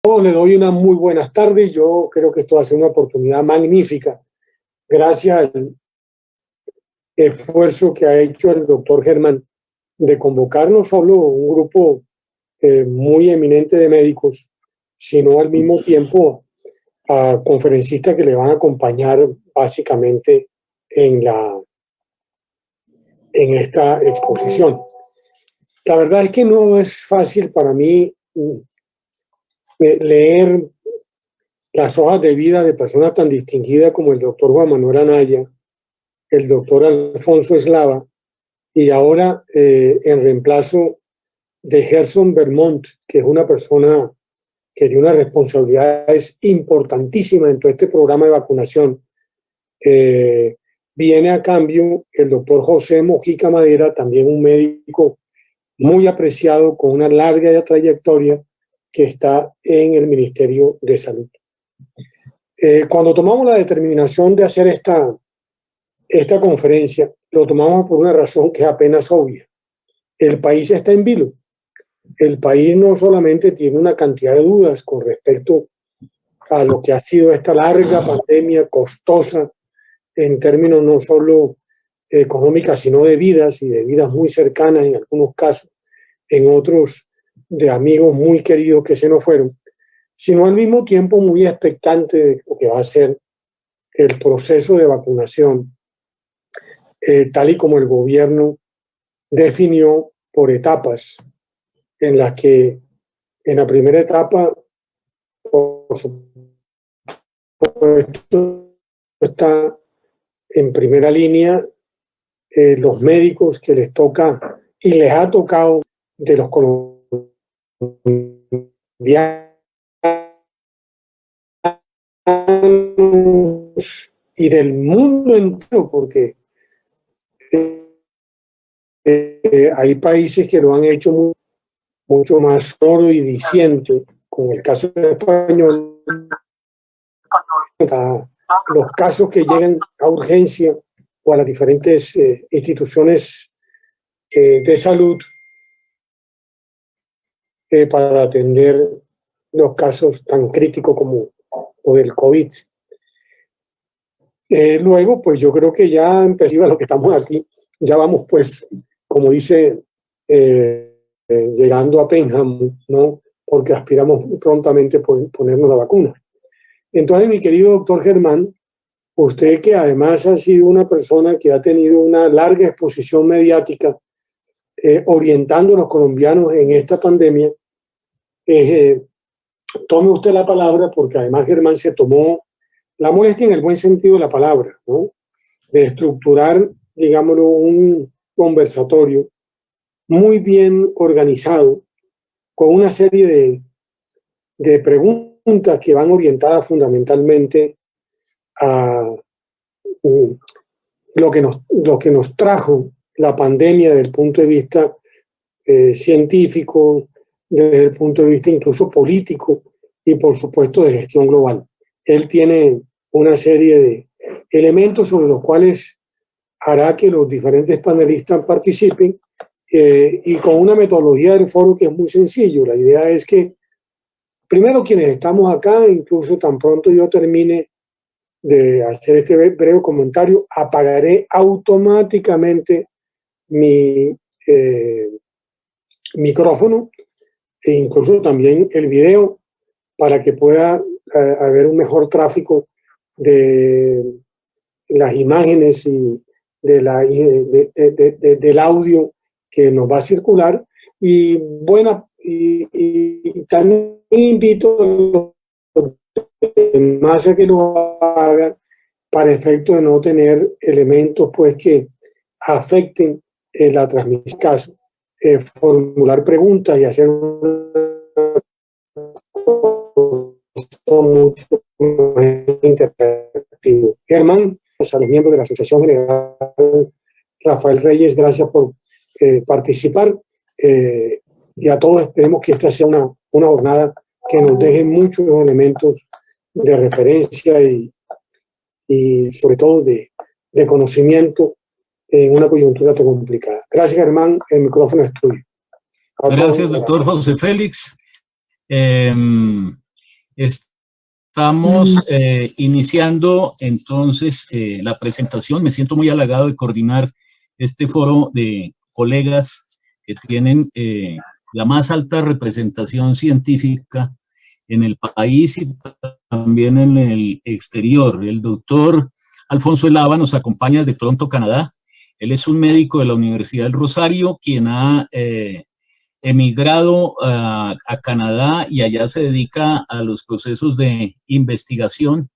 todos les doy unas muy buenas tardes. Yo creo que esto va a ser una oportunidad magnífica, gracias al esfuerzo que ha hecho el doctor Germán de convocar no solo un grupo muy eminente de médicos, sino al mismo tiempo a conferencistas que le van a acompañar básicamente en esta exposición. La verdad es que no es fácil para mí leer las hojas de vida de personas tan distinguidas como el doctor Juan Manuel Anaya, el doctor Alfonso Eslava, y ahora en reemplazo de Gerson Vermont, que es una persona que tiene unas responsabilidades importantísimas en todo este programa de vacunación. Viene a cambio el doctor José Mojica Madera, también un médico muy apreciado con una larga trayectoria que está en el Ministerio de Salud. Cuando tomamos la determinación de hacer esta conferencia, lo tomamos por una razón que es apenas obvia. El país está en vilo. El país no solamente tiene una cantidad de dudas con respecto a lo que ha sido esta larga pandemia costosa en términos no solo económicas, sino de vidas y de vidas muy cercanas en algunos casos, en otros de amigos muy queridos que se nos fueron, sino al mismo tiempo muy expectante de lo que va a ser el proceso de vacunación, tal y como el gobierno definió por etapas, en las que en la primera etapa, por supuesto, está en primera línea los médicos que les toca y les ha tocado de los colombianos y del mundo entero, porque hay países que lo han hecho mucho más solo y diciente, con el caso español, los casos que llegan a urgencia o a las diferentes instituciones de salud para atender los casos tan críticos como lo del COVID. Luego, pues yo creo que ya empezó lo que estamos aquí, ya vamos pues, como dice, llegando a Penham, ¿no? Porque aspiramos prontamente por ponernos la vacuna. Entonces, mi querido doctor Germán, usted que además ha sido una persona que ha tenido una larga exposición mediática orientando a los colombianos en esta pandemia, tome usted la palabra, porque además Germán se tomó la molestia en el buen sentido de la palabra, ¿no? De estructurar, digámoslo, un conversatorio muy bien organizado, con una serie de preguntas que van orientadas fundamentalmente a lo que nos trajo la pandemia desde el punto de vista científico, desde el punto de vista incluso político y por supuesto de gestión global. Él tiene una serie de elementos sobre los cuales hará que los diferentes panelistas participen y con una metodología del foro que es muy sencillo. La idea es que primero quienes estamos acá, incluso tan pronto yo termine de hacer este breve comentario, apagaré automáticamente mi micrófono e incluso también el video para que pueda haber un mejor tráfico de las imágenes y del audio que nos va a circular. Y también invito a los demás a que lo hagan para efecto de no tener elementos pues que afecten la transmisión. Caso, formular preguntas y hacer mucho interactivo. Germán, a los miembros de la Asociación General Rafael Reyes, gracias por participar y a todos esperemos que esta sea una jornada que nos deje muchos elementos de referencia y sobre todo de conocimiento en una coyuntura tan complicada. Gracias, Germán. El micrófono es tuyo. Gracias, doctor José Félix. Estamos iniciando entonces la presentación. Me siento muy halagado de coordinar este foro de colegas que tienen la más alta representación científica en el país y también en el exterior. El doctor Alfonso Elaba nos acompaña desde Toronto, Canadá. Él es un médico de la Universidad del Rosario, quien ha emigrado a Canadá y allá se dedica a los procesos de investigación.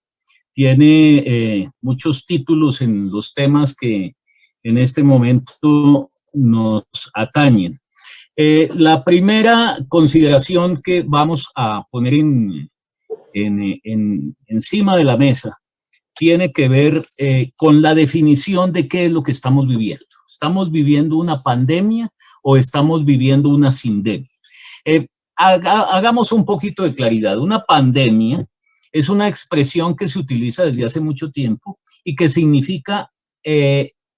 Tiene muchos títulos en los temas que en este momento nos atañen. La primera consideración que vamos a poner encima de la mesa tiene que ver con la definición de qué es lo que estamos viviendo. ¿Estamos viviendo una pandemia o estamos viviendo una sindemia? Hagamos un poquito de claridad. Una pandemia es una expresión que se utiliza desde hace mucho tiempo y que significa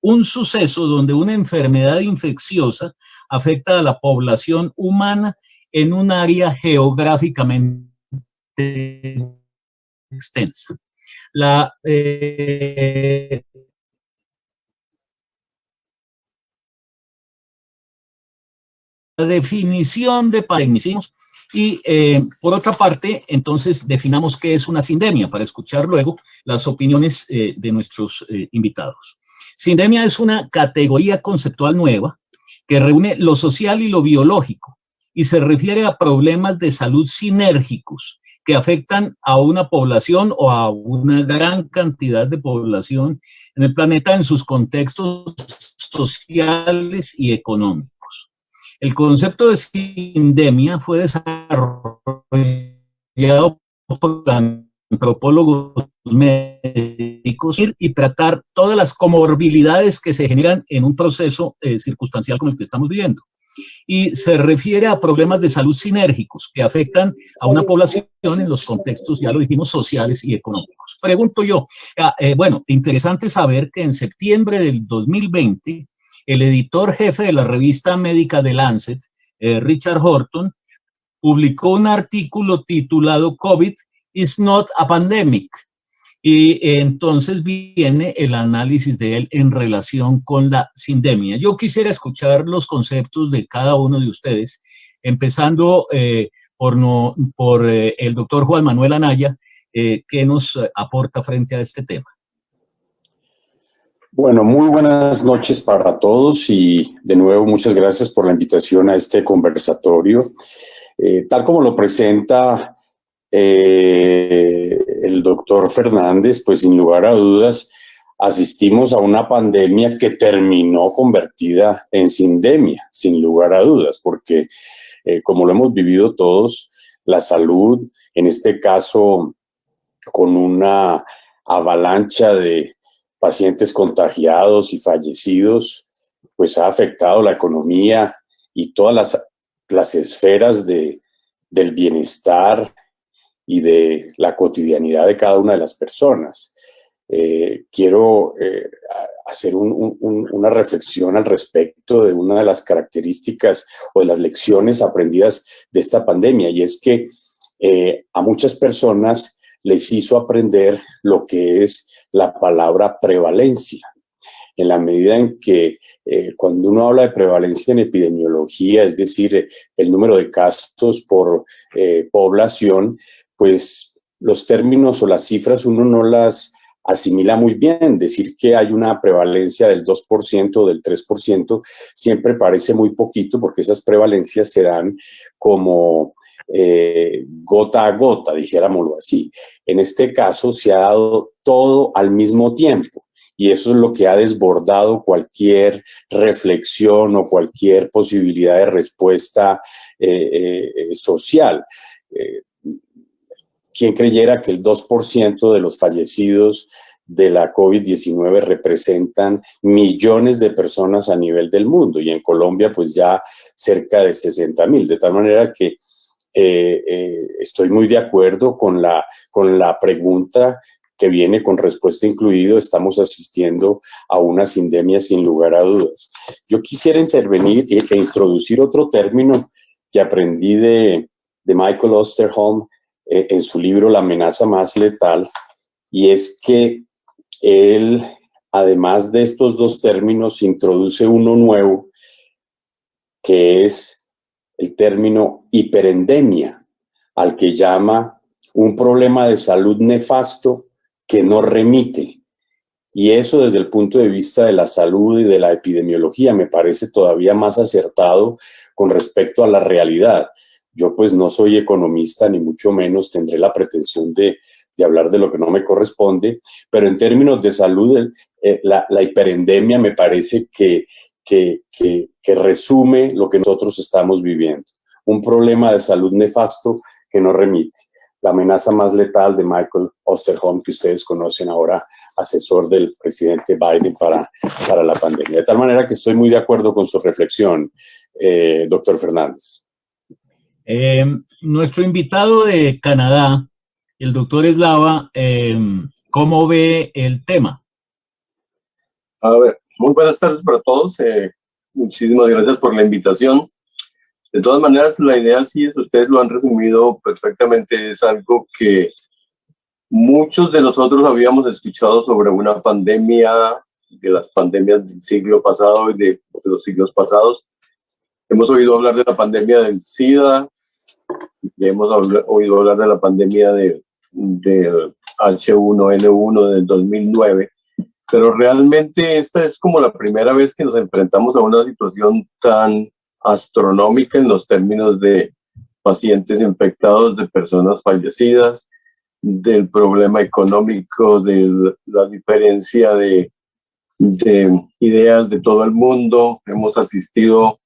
un suceso donde una enfermedad infecciosa afecta a la población humana en un área geográficamente extensa. La definición de pandemia. Y por otra parte, entonces definamos qué es una sindemia para escuchar luego las opiniones de nuestros invitados. Sindemia es una categoría conceptual nueva que reúne lo social y lo biológico y se refiere a problemas de salud sinérgicos que afectan a una población o a una gran cantidad de población en el planeta en sus contextos sociales y económicos. El concepto de sindemia fue desarrollado por antropólogos médicos y tratar todas las comorbilidades que se generan en un proceso circunstancial como el que estamos viviendo. Y se refiere a problemas de salud sinérgicos que afectan a una población en los contextos, ya lo dijimos, sociales y económicos. Pregunto yo, bueno, interesante saber que en septiembre del 2020, el editor jefe de la revista médica The Lancet, Richard Horton, publicó un artículo titulado COVID is not a pandemic. Y entonces viene el análisis de él en relación con la sindemia. Yo quisiera escuchar los conceptos de cada uno de ustedes, empezando por el doctor Juan Manuel Anaya, que nos aporta frente a este tema. Bueno, muy buenas noches para todos y de nuevo muchas gracias por la invitación a este conversatorio. Tal como lo presenta el doctor Fernández, pues sin lugar a dudas asistimos a una pandemia que terminó convertida en sindemia, sin lugar a dudas, porque como lo hemos vivido todos, la salud, en este caso con una avalancha de pacientes contagiados y fallecidos, pues ha afectado la economía y todas las esferas del bienestar y de la cotidianidad de cada una de las personas. Quiero hacer una reflexión al respecto de una de las características o de las lecciones aprendidas de esta pandemia, y es que a muchas personas les hizo aprender lo que es la palabra prevalencia. En la medida en que cuando uno habla de prevalencia en epidemiología, es decir, el número de casos por población, pues los términos o las cifras uno no las asimila muy bien. Decir que hay una prevalencia del 2% o del 3% siempre parece muy poquito, porque esas prevalencias se dan como gota a gota, dijéramoslo así. En este caso se ha dado todo al mismo tiempo, y eso es lo que ha desbordado cualquier reflexión o cualquier posibilidad de respuesta social. ¿Quién creyera que el 2% de los fallecidos de la COVID-19 representan millones de personas a nivel del mundo? Y en Colombia, pues ya cerca de 60,000. De tal manera que estoy muy de acuerdo con la pregunta que viene con respuesta incluido. Estamos asistiendo a una sindemia sin lugar a dudas. Yo quisiera intervenir e introducir otro término que aprendí de Michael Osterholm, en su libro La amenaza más letal, y es que él, además de estos dos términos, introduce uno nuevo, que es el término hiperendemia, al que llama un problema de salud nefasto que no remite. Y eso, desde el punto de vista de la salud y de la epidemiología, me parece todavía más acertado con respecto a la realidad. Yo pues no soy economista, ni mucho menos tendré la pretensión de hablar de lo que no me corresponde, pero en términos de salud, la hiperendemia me parece que resume lo que nosotros estamos viviendo. Un problema de salud nefasto que no remite. La amenaza más letal de Michael Osterholm, que ustedes conocen ahora, asesor del presidente Biden para la pandemia. De tal manera que estoy muy de acuerdo con su reflexión, doctor Fernández. Nuestro invitado de Canadá, el doctor Eslava, ¿cómo ve el tema? A ver, muy buenas tardes para todos. Muchísimas gracias por la invitación. De todas maneras, la idea, sí, ustedes lo han resumido perfectamente, es algo que muchos de nosotros habíamos escuchado sobre una pandemia, de las pandemias del siglo pasado y de los siglos pasados. Hemos oído hablar de la pandemia del SIDA, y hemos oído hablar de la pandemia del H1N1 del 2009, pero realmente esta es como la primera vez que nos enfrentamos a una situación tan astronómica en los términos de pacientes infectados, de personas fallecidas, del problema económico, de la diferencia de ideas de todo el mundo. Hemos asistido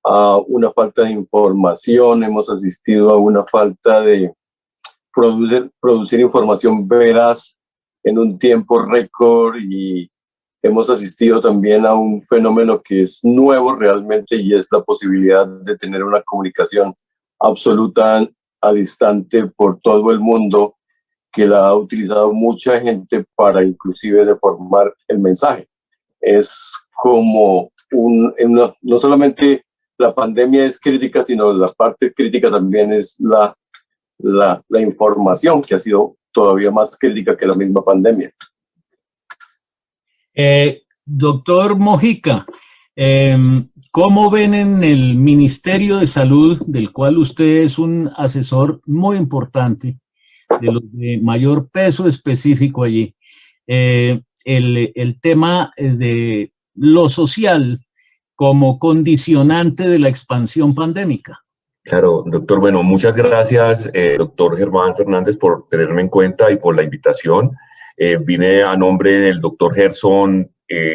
a una falta de información, hemos asistido a una falta de producir información veraz en un tiempo récord, y hemos asistido también a un fenómeno que es nuevo realmente, y es la posibilidad de tener una comunicación absoluta a distante por todo el mundo, que la ha utilizado mucha gente para inclusive deformar el mensaje. Es como no solamente la pandemia es crítica, sino la parte crítica también es la información, que ha sido todavía más crítica que la misma pandemia. Doctor Mojica, ¿cómo ven en el Ministerio de Salud, del cual usted es un asesor muy importante, de los de mayor peso específico allí, el tema de lo social como condicionante de la expansión pandémica? Claro, doctor. Bueno, muchas gracias, doctor Germán Fernández, por tenerme en cuenta y por la invitación. Vine a nombre del doctor Gerson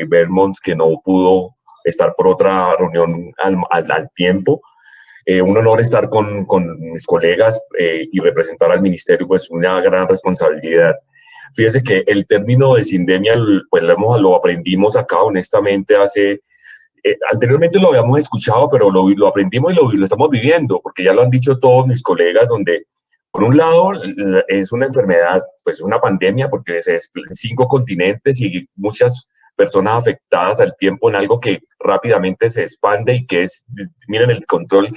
Belmont, que no pudo estar por otra reunión al tiempo. Un honor estar con mis colegas y representar al ministerio, pues una gran responsabilidad. Fíjese que el término de sindemia, pues lo aprendimos acá honestamente anteriormente lo habíamos escuchado, pero lo aprendimos y lo estamos viviendo, porque ya lo han dicho todos mis colegas, donde por un lado es una enfermedad, pues una pandemia, porque es en 5 continentes y muchas personas afectadas al tiempo, en algo que rápidamente se expande y que es, miren el control,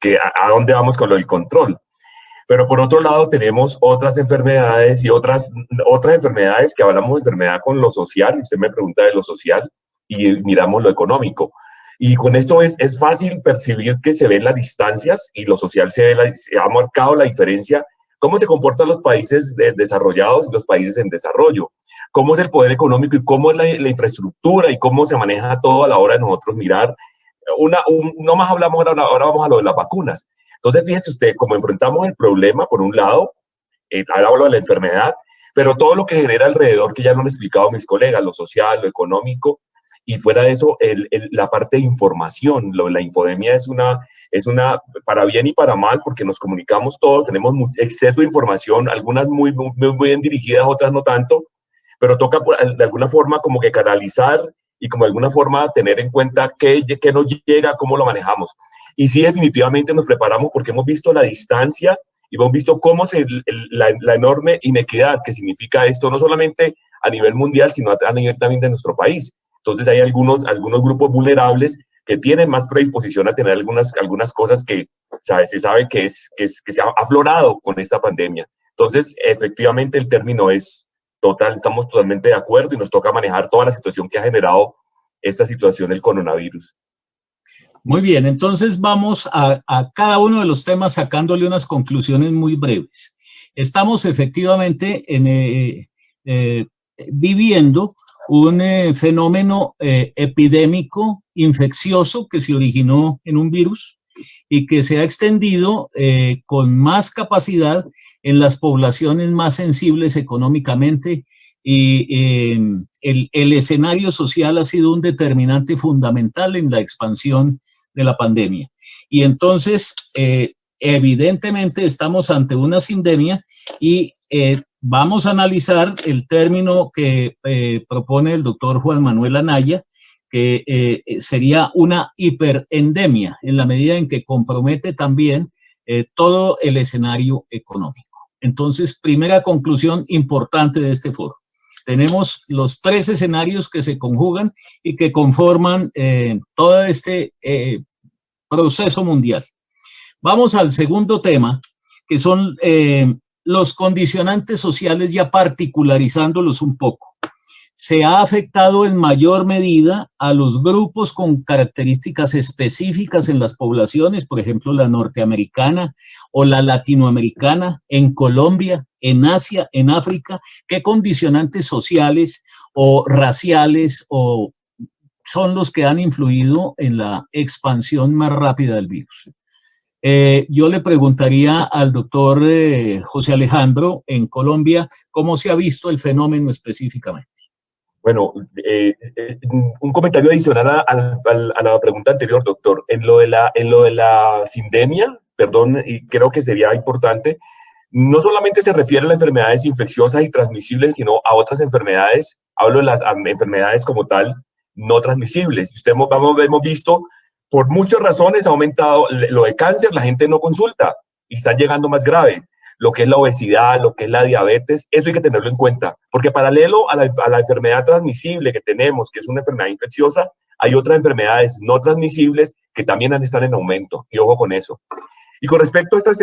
que a dónde vamos con lo del control. Pero por otro lado tenemos otras enfermedades y otras enfermedades que hablamos de enfermedad con lo social, y usted me pregunta de lo social, y miramos lo económico. Y con esto es fácil percibir que se ven las distancias, y lo social se ha marcado la diferencia. ¿Cómo se comportan los países desarrollados y los países en desarrollo? ¿Cómo es el poder económico y cómo es la infraestructura y cómo se maneja todo a la hora de nosotros mirar? No más hablamos ahora vamos a lo de las vacunas. Entonces, fíjese usted, como enfrentamos el problema, por un lado, hablo de la enfermedad, pero todo lo que genera alrededor, que ya lo han explicado mis colegas, lo social, lo económico, y fuera de eso, la parte de información. La infodemia es una, para bien y para mal, porque nos comunicamos todos, tenemos exceso de información, algunas muy bien dirigidas, otras no tanto, pero toca de alguna forma como que canalizar y como de alguna forma tener en cuenta qué nos llega, cómo lo manejamos. Y sí, definitivamente nos preparamos, porque hemos visto la distancia y hemos visto cómo la enorme inequidad que significa esto, no solamente a nivel mundial, sino a nivel también de nuestro país. Entonces hay algunos grupos vulnerables que tienen más predisposición a tener algunas cosas que Se sabe que se ha aflorado con esta pandemia. Entonces, efectivamente, el término es total, estamos totalmente de acuerdo y nos toca manejar toda la situación que ha generado esta situación del coronavirus. Muy bien, entonces vamos a cada uno de los temas sacándole unas conclusiones muy breves. Estamos efectivamente viviendo un fenómeno epidémico infeccioso que se originó en un virus y que se ha extendido con más capacidad en las poblaciones más sensibles económicamente, y el escenario social ha sido un determinante fundamental en la expansión de la pandemia. Y entonces, evidentemente, estamos ante una sindemia y vamos a analizar el término que propone el doctor Juan Manuel Anaya, que sería una hiperendemia, en la medida en que compromete también todo el escenario económico. Entonces, primera conclusión importante de este foro. Tenemos los 3 escenarios que se conjugan y que conforman todo este proceso mundial. Vamos al segundo tema, que son los condicionantes sociales, ya particularizándolos un poco. Se ha afectado en mayor medida a los grupos con características específicas en las poblaciones, por ejemplo, la norteamericana o la latinoamericana, en Colombia, en Asia, en África. ¿Qué condicionantes sociales o raciales son los que han influido en la expansión más rápida del virus? Yo le preguntaría al doctor José Alejandro, en Colombia, ¿cómo se ha visto el fenómeno específicamente? Bueno, un comentario adicional a la pregunta anterior, doctor. En lo de la sindemia, perdón, y creo que sería importante, no solamente se refiere a las enfermedades infecciosas y transmisibles, sino a otras enfermedades. Hablo de las enfermedades como tal, no transmisibles. Hemos visto, por muchas razones ha aumentado lo de cáncer, la gente no consulta y están llegando más graves. Lo que es la obesidad, lo que es la diabetes, eso hay que tenerlo en cuenta, porque paralelo a la enfermedad transmisible que tenemos, que es una enfermedad infecciosa, hay otras enfermedades no transmisibles que también están en aumento, y ojo con eso. Y con respecto a esta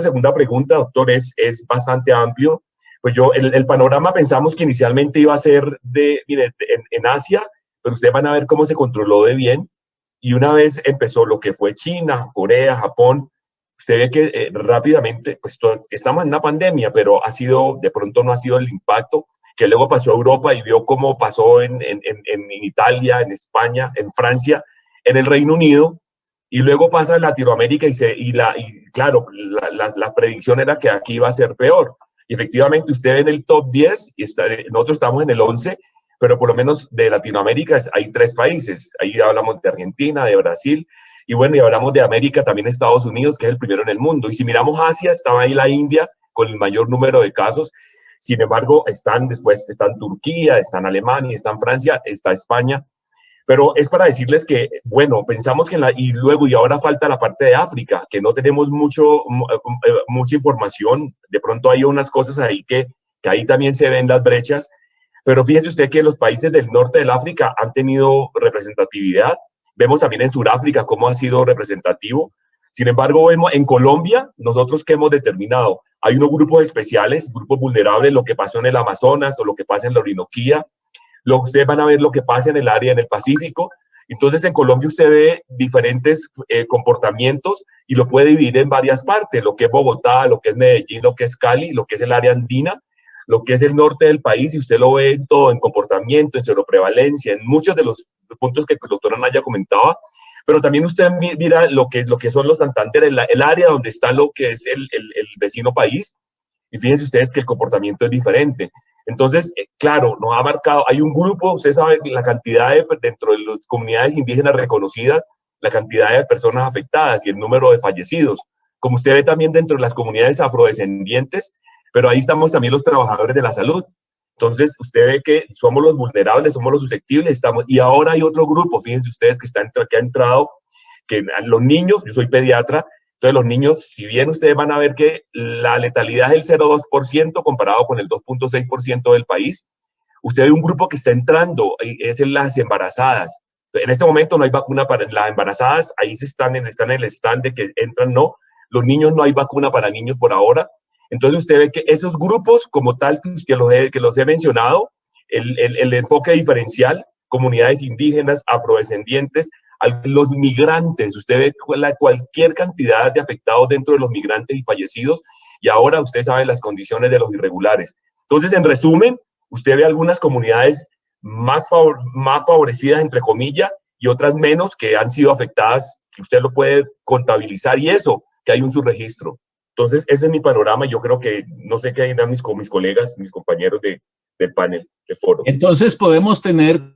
segunda pregunta, doctor, es bastante amplio. Pues el panorama pensamos que inicialmente iba a ser en Asia, pero ustedes van a ver cómo se controló de bien, y una vez empezó lo que fue China, Corea, Japón, usted ve que rápidamente, pues estamos en una pandemia, pero de pronto no ha sido el impacto que luego pasó a Europa y vio cómo pasó en Italia, en España, en Francia, en el Reino Unido, y luego pasa en Latinoamérica claro, la predicción era que aquí iba a ser peor. Y efectivamente usted ve en el top 10, y nosotros estamos en el 11, pero por lo menos de Latinoamérica hay 3 países. Ahí hablamos de Argentina, de Brasil, y bueno, y hablamos de América, también Estados Unidos, que es el primero en el mundo. Y si miramos Asia, estaba ahí la India con el mayor número de casos. Sin embargo, después están Turquía, están Alemania, están Francia, está España. Pero es para decirles que, bueno, pensamos que y ahora falta la parte de África, que no tenemos mucha información. De pronto hay unas cosas ahí que ahí también se ven las brechas. Pero fíjese usted que los países del norte del África han tenido representatividad. Vemos también en Sudáfrica cómo ha sido representativo. Sin embargo, vemos en Colombia, nosotros que hemos determinado, hay unos grupos especiales, grupos vulnerables, lo que pasó en el Amazonas o lo que pasa en la Orinoquía. Ustedes van a ver lo que pasa en el área en el Pacífico. Entonces, en Colombia usted ve diferentes comportamientos y lo puede dividir en varias partes, lo que es Bogotá, lo que es Medellín, lo que es Cali, lo que es el área andina, lo que es el norte del país, y usted lo ve en todo, en comportamiento, en seroprevalencia, en muchos de los puntos que el doctor Anaya comentaba, pero también usted mira lo que son los Santander, el área donde está lo que es el vecino país, y fíjense ustedes que el comportamiento es diferente. Entonces, claro, nos ha marcado, hay un grupo, usted sabe la cantidad dentro de las comunidades indígenas reconocidas, la cantidad de personas afectadas y el número de fallecidos, como usted ve también dentro de las comunidades afrodescendientes, pero ahí estamos también los trabajadores de la salud. Entonces, usted ve que somos los vulnerables, somos los susceptibles, y ahora hay otro grupo, fíjense ustedes que ha entrado, que los niños, yo soy pediatra, entonces los niños, si bien ustedes van a ver que la letalidad es el 0,2% comparado con el 2,6% del país, usted ve un grupo que está entrando, es en las embarazadas. En este momento no hay vacuna para las embarazadas, ahí están en el stand de que entran, no. Los niños, no hay vacuna para niños por ahora. Entonces usted ve que esos grupos como tal que los he mencionado, el enfoque diferencial, comunidades indígenas, afrodescendientes, los migrantes, usted ve cualquier cantidad de afectados dentro de los migrantes y fallecidos, y ahora usted sabe las condiciones de los irregulares. Entonces, en resumen, usted ve algunas comunidades más favorecidas, entre comillas, y otras menos que han sido afectadas, que usted lo puede contabilizar, y eso, que hay un subregistro. Entonces, ese es mi panorama. Yo creo que, no sé qué dirán mis colegas, mis compañeros del panel, de foro. Entonces, podemos tener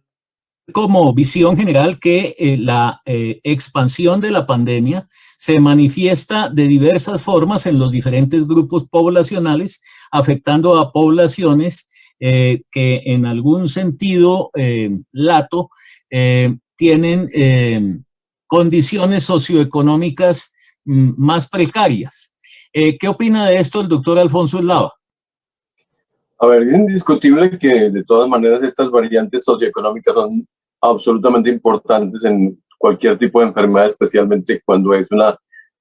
como visión general que la expansión de la pandemia se manifiesta de diversas formas en los diferentes grupos poblacionales, afectando a poblaciones que en algún sentido lato tienen condiciones socioeconómicas más precarias. ¿Qué opina de esto el doctor Alfonso Eslava? A ver, es indiscutible que de todas maneras estas variantes socioeconómicas son absolutamente importantes en cualquier tipo de enfermedad, especialmente cuando es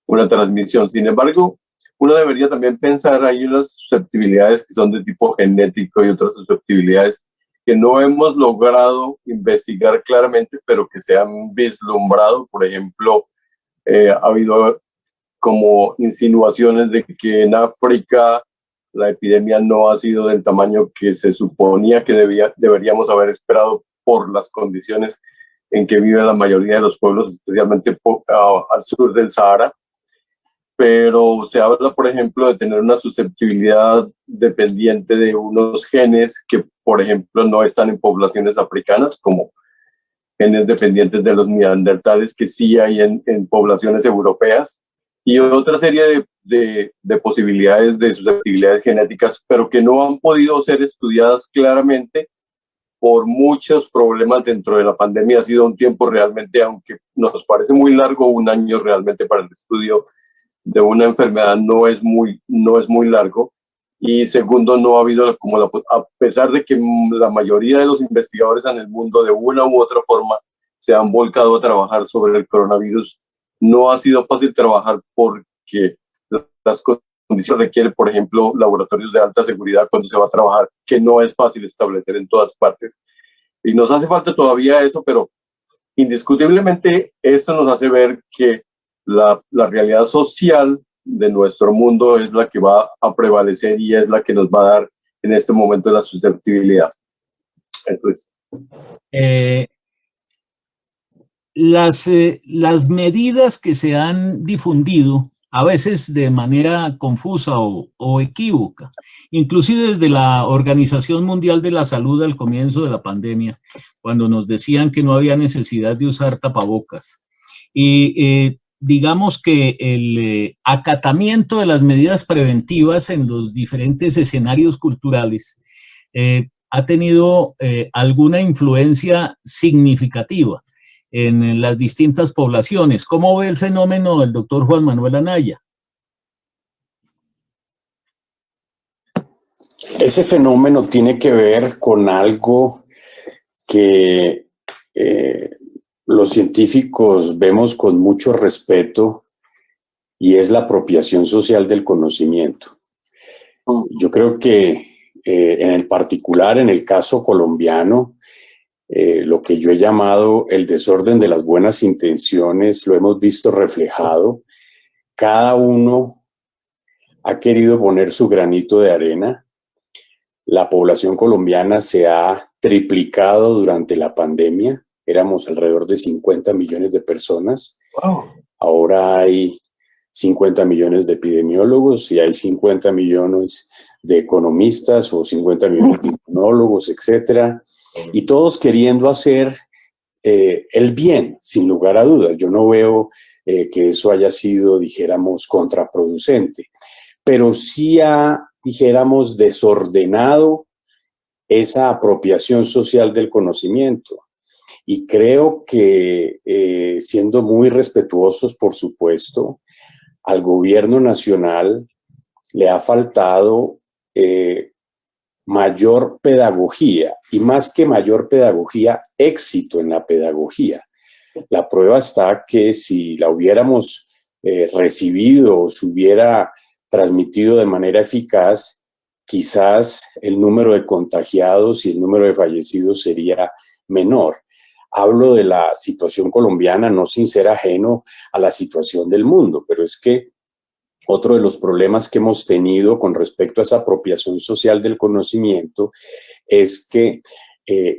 una transmisión. Sin embargo, uno debería también pensar, hay unas susceptibilidades que son de tipo genético y otras susceptibilidades que no hemos logrado investigar claramente, pero que se han vislumbrado. Por ejemplo, ha habido como insinuaciones de que en África la epidemia no ha sido del tamaño que se suponía que deberíamos haber esperado por las condiciones en que vive la mayoría de los pueblos, especialmente al sur del Sahara. Pero se habla, por ejemplo, de tener una susceptibilidad dependiente de unos genes que, por ejemplo, no están en poblaciones africanas, como genes dependientes de los neandertales que sí hay en poblaciones europeas, y otra serie de posibilidades de susceptibilidades genéticas, pero que no han podido ser estudiadas claramente por muchos problemas dentro de la pandemia. Ha sido un tiempo realmente, aunque nos parece muy largo, un año realmente para el estudio de una enfermedad no es muy largo. Y segundo, no ha habido a pesar de que la mayoría de los investigadores en el mundo de una u otra forma se han volcado a trabajar sobre el coronavirus, no ha sido fácil trabajar porque las condiciones requieren, por ejemplo, laboratorios de alta seguridad cuando se va a trabajar, que no es fácil establecer en todas partes. Y nos hace falta todavía eso, pero indiscutiblemente esto nos hace ver que la realidad social de nuestro mundo es la que va a prevalecer y es la que nos va a dar en este momento la susceptibilidad. Eso es. Las medidas que se han difundido, a veces de manera confusa o equívoca, inclusive desde la Organización Mundial de la Salud al comienzo de la pandemia, cuando nos decían que no había necesidad de usar tapabocas. Y digamos que el acatamiento de las medidas preventivas en los diferentes escenarios culturales ha tenido alguna influencia significativa en las distintas poblaciones. ¿Cómo ve el fenómeno el doctor Juan Manuel Anaya? Ese fenómeno tiene que ver con algo que los científicos vemos con mucho respeto y es la apropiación social del conocimiento. Yo creo que en el particular, en el caso colombiano, lo que yo he llamado el desorden de las buenas intenciones, lo hemos visto reflejado. Cada uno ha querido poner su granito de arena. La población colombiana se ha triplicado durante la pandemia. Éramos alrededor de 50 millones de personas. Wow. Ahora hay 50 millones de epidemiólogos y hay 50 millones de economistas o 50 millones de inmunólogos, etcétera. Y todos queriendo hacer el bien, sin lugar a dudas. Yo no veo que eso haya sido, dijéramos, contraproducente, pero sí ha, dijéramos, desordenado esa apropiación social del conocimiento. Y creo que, siendo muy respetuosos, por supuesto, al gobierno nacional le ha faltado mayor pedagogía, y más que mayor pedagogía, éxito en la pedagogía. La prueba está que si la hubiéramos recibido o se hubiera transmitido de manera eficaz, quizás el número de contagiados y el número de fallecidos sería menor. Hablo de la situación colombiana, no sin ser ajeno a la situación del mundo, pero es que otro de los problemas que hemos tenido con respecto a esa apropiación social del conocimiento es que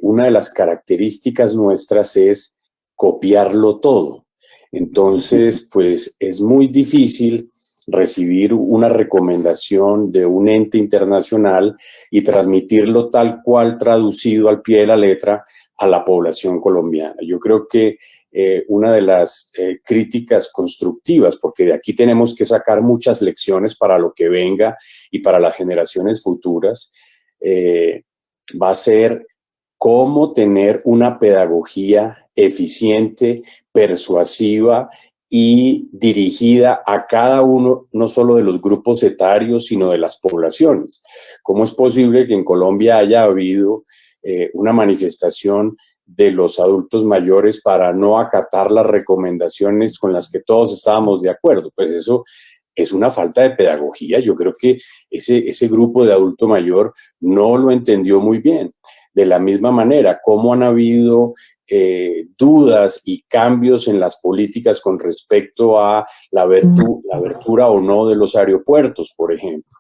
una de las características nuestras es copiarlo todo. Entonces, pues es muy difícil recibir una recomendación de un ente internacional y transmitirlo tal cual traducido al pie de la letra a la población colombiana. Yo creo que una de las críticas constructivas, porque de aquí tenemos que sacar muchas lecciones para lo que venga y para las generaciones futuras, va a ser cómo tener una pedagogía eficiente, persuasiva y dirigida a cada uno, no solo de los grupos etarios, sino de las poblaciones. ¿Cómo es posible que en Colombia haya habido una manifestación de los adultos mayores para no acatar las recomendaciones con las que todos estábamos de acuerdo? Pues eso es una falta de pedagogía. Yo creo que ese grupo de adulto mayor no lo entendió muy bien. De la misma manera, cómo han habido dudas y cambios en las políticas con respecto a la abertura o no de los aeropuertos, por ejemplo.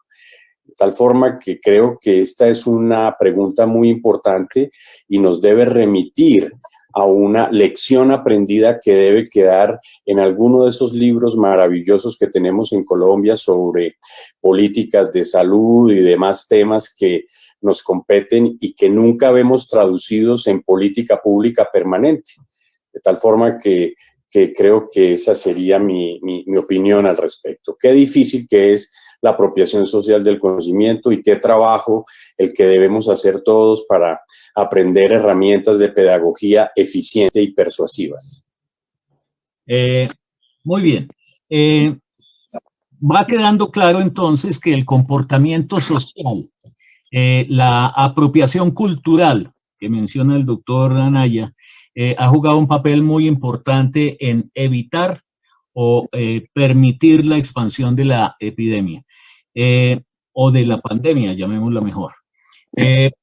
De tal forma que creo que esta es una pregunta muy importante y nos debe remitir a una lección aprendida que debe quedar en alguno de esos libros maravillosos que tenemos en Colombia sobre políticas de salud y demás temas que nos competen y que nunca vemos traducidos en política pública permanente. De tal forma que creo que esa sería mi opinión al respecto. Qué difícil que es la apropiación social del conocimiento y qué trabajo el que debemos hacer todos para aprender herramientas de pedagogía eficiente y persuasivas. Muy bien. Va quedando claro entonces que el comportamiento social, la apropiación cultural que menciona el doctor Anaya, ha jugado un papel muy importante en evitar o permitir la expansión de la epidemia o de la pandemia, llamémosla mejor.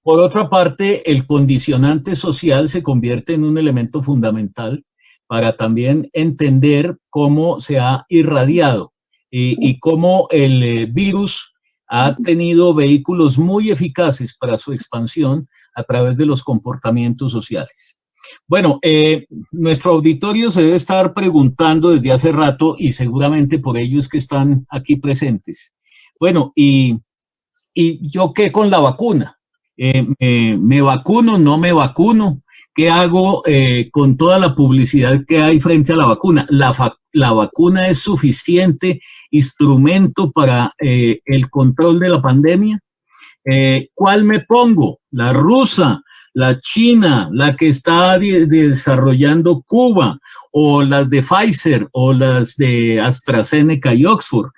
Por otra parte, el condicionante social se convierte en un elemento fundamental para también entender cómo se ha irradiado y cómo el virus ha tenido vehículos muy eficaces para su expansión a través de los comportamientos sociales. Bueno, nuestro auditorio se debe estar preguntando desde hace rato y seguramente por ello es que están aquí presentes. Bueno, ¿y yo qué con la vacuna? ¿Me vacuno? ¿No me vacuno? ¿Qué hago con toda la publicidad que hay frente a la vacuna? ¿La vacuna es suficiente instrumento para el control de la pandemia? ¿Cuál me pongo? ¿La rusa, la china, la que está desarrollando Cuba, o las de Pfizer, o las de AstraZeneca y Oxford?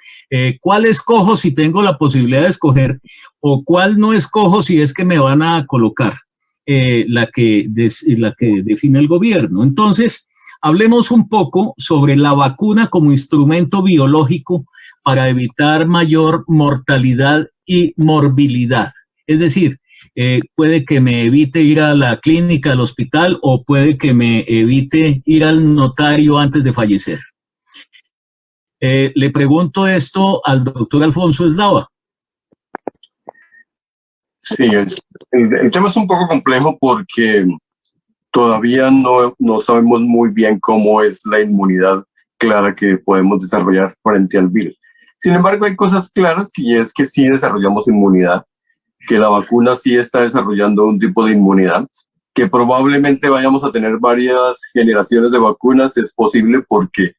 ¿Cuál escojo si tengo la posibilidad de escoger? ¿O cuál no escojo si es que me van a colocar la que define el gobierno? Entonces, hablemos un poco sobre la vacuna como instrumento biológico para evitar mayor mortalidad y morbilidad. Es decir, puede que me evite ir a la clínica, al hospital, o puede que me evite ir al notario antes de fallecer. Le pregunto esto al doctor Alfonso Eslava. Sí, el tema es un poco complejo porque todavía no sabemos muy bien cómo es la inmunidad clara que podemos desarrollar frente al virus. Sin embargo, hay cosas claras que es que sí desarrollamos inmunidad, que la vacuna sí está desarrollando un tipo de inmunidad, que probablemente vayamos a tener varias generaciones de vacunas. Es posible porque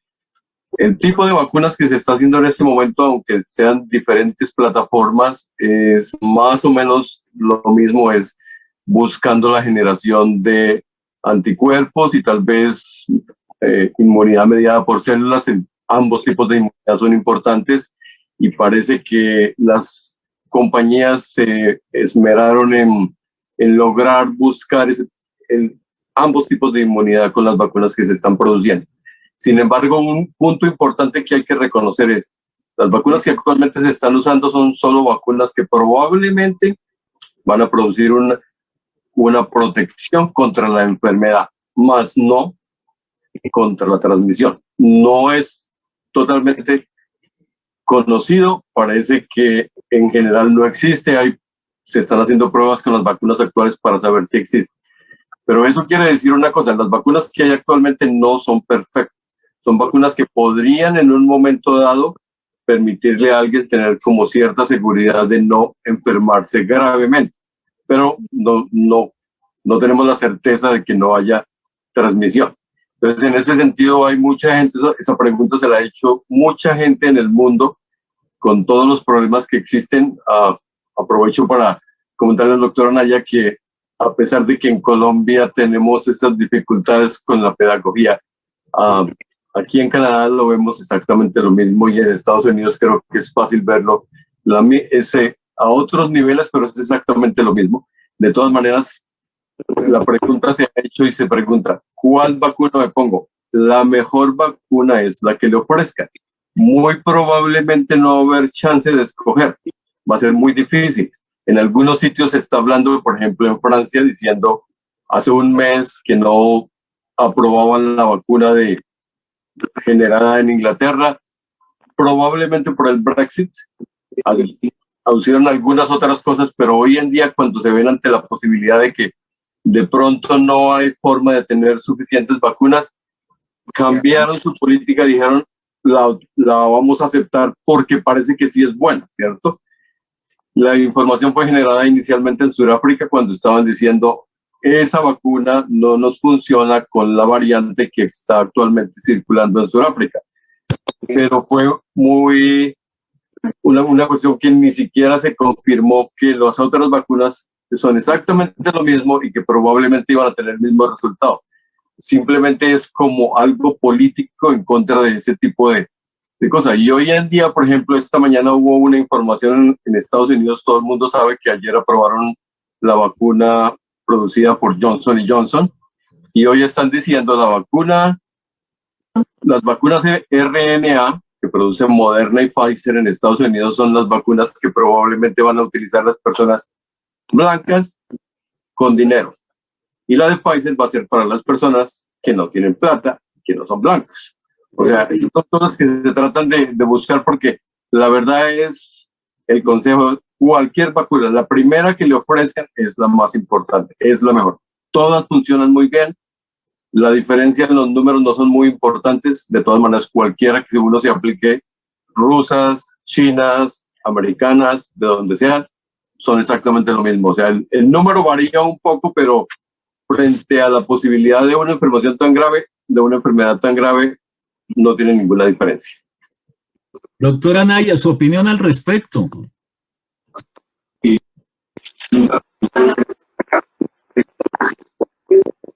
el tipo de vacunas que se está haciendo en este momento, aunque sean diferentes plataformas, es más o menos lo mismo, es buscando la generación de anticuerpos y tal vez inmunidad mediada por células. Ambos tipos de inmunidad son importantes y parece que las compañías se esmeraron en lograr buscar ambos tipos de inmunidad con las vacunas que se están produciendo. Sin embargo, un punto importante que hay que reconocer es, las vacunas que actualmente se están usando son solo vacunas que probablemente van a producir una protección contra la enfermedad, más no contra la transmisión. No es totalmente conocido, parece que en general no existe, se están haciendo pruebas con las vacunas actuales para saber si existe. Pero eso quiere decir una cosa, las vacunas que hay actualmente no son perfectas, son vacunas que podrían en un momento dado permitirle a alguien tener como cierta seguridad de no enfermarse gravemente, pero no tenemos la certeza de que no haya transmisión. Entonces, en ese sentido, hay mucha gente, esa pregunta se la ha hecho mucha gente en el mundo, con todos los problemas que existen. Aprovecho para comentarle al doctor Anaya que a pesar de que en Colombia tenemos esas dificultades con la pedagogía, aquí en Canadá lo vemos exactamente lo mismo, y en Estados Unidos creo que es fácil verlo a otros niveles, pero es exactamente lo mismo. De todas maneras, la pregunta se ha hecho y se pregunta, ¿cuál vacuna me pongo? La mejor vacuna es la que le ofrezca. Muy probablemente no va a haber chance de escoger. Va a ser muy difícil. En algunos sitios se está hablando, por ejemplo, en Francia, diciendo hace un mes que no aprobaban la vacuna generada en Inglaterra, probablemente por el Brexit. Aducieron algunas otras cosas, pero hoy en día, cuando se ven ante la posibilidad de que de pronto no hay forma de tener suficientes vacunas, cambiaron su política, dijeron la vamos a aceptar porque parece que sí es buena, ¿cierto? La información fue generada inicialmente en Sudáfrica cuando estaban diciendo esa vacuna no nos funciona con la variante que está actualmente circulando en Sudáfrica. Pero fue una cuestión que ni siquiera se confirmó que las otras vacunas son exactamente lo mismo y que probablemente iban a tener el mismo resultado. Simplemente es como algo político en contra de ese tipo de cosas. Y hoy en día, por ejemplo, esta mañana hubo una información en Estados Unidos, todo el mundo sabe que ayer aprobaron la vacuna producida por Johnson & Johnson, y hoy están diciendo las vacunas RNA que producen Moderna y Pfizer en Estados Unidos son las vacunas que probablemente van a utilizar las personas blancas con dinero. Y la de Pfizer va a ser para las personas que no tienen plata, que no son blancos. O sea, esas son cosas que se tratan de buscar, porque la verdad es el consejo, cualquier vacuna, la primera que le ofrezcan es la más importante, es la mejor. Todas funcionan muy bien, la diferencia en los números no son muy importantes, de todas maneras cualquiera que uno se aplique, rusas, chinas, americanas, de donde sean, son exactamente lo mismo. O sea, el número varía un poco, pero frente a la posibilidad de una enfermedad tan grave, no tiene ninguna diferencia. Doctora Anaya, su opinión al respecto.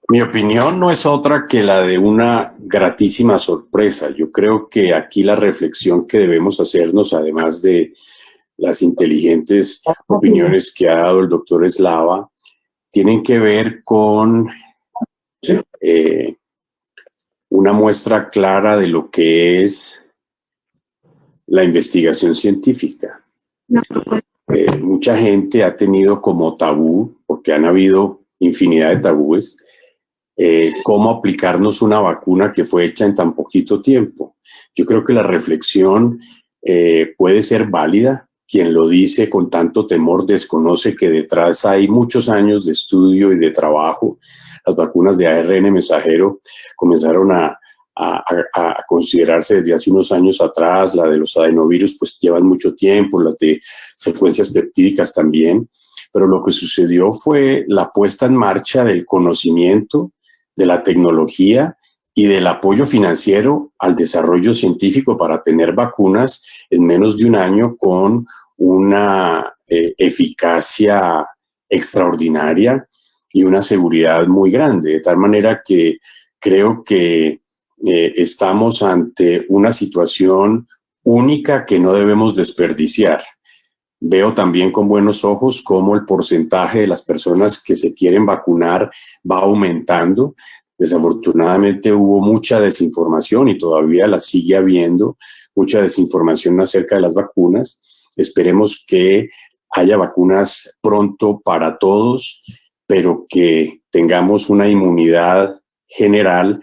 Mi opinión no es otra que la de una gratísima sorpresa. Yo creo que aquí la reflexión que debemos hacernos, además de las inteligentes opiniones que ha dado el doctor Slava, tienen que ver con una muestra clara de lo que es la investigación científica. Mucha gente ha tenido como tabú, porque han habido infinidad de tabúes, cómo aplicarnos una vacuna que fue hecha en tan poquito tiempo. Yo creo que la reflexión puede ser válida. Quien lo dice con tanto temor desconoce que detrás hay muchos años de estudio y de trabajo. Las vacunas de ARN mensajero comenzaron a considerarse desde hace unos años atrás. La de los adenovirus pues llevan mucho tiempo, las de secuencias peptídicas también, pero lo que sucedió fue la puesta en marcha del conocimiento, de la tecnología y del apoyo financiero al desarrollo científico para tener vacunas en menos de un año con una eficacia extraordinaria y una seguridad muy grande, de tal manera que creo que estamos ante una situación única que no debemos desperdiciar. Veo también con buenos ojos cómo el porcentaje de las personas que se quieren vacunar va aumentando. Desafortunadamente hubo mucha desinformación y todavía la sigue habiendo, mucha desinformación acerca de las vacunas. Esperemos que haya vacunas pronto para todos, pero que tengamos una inmunidad general,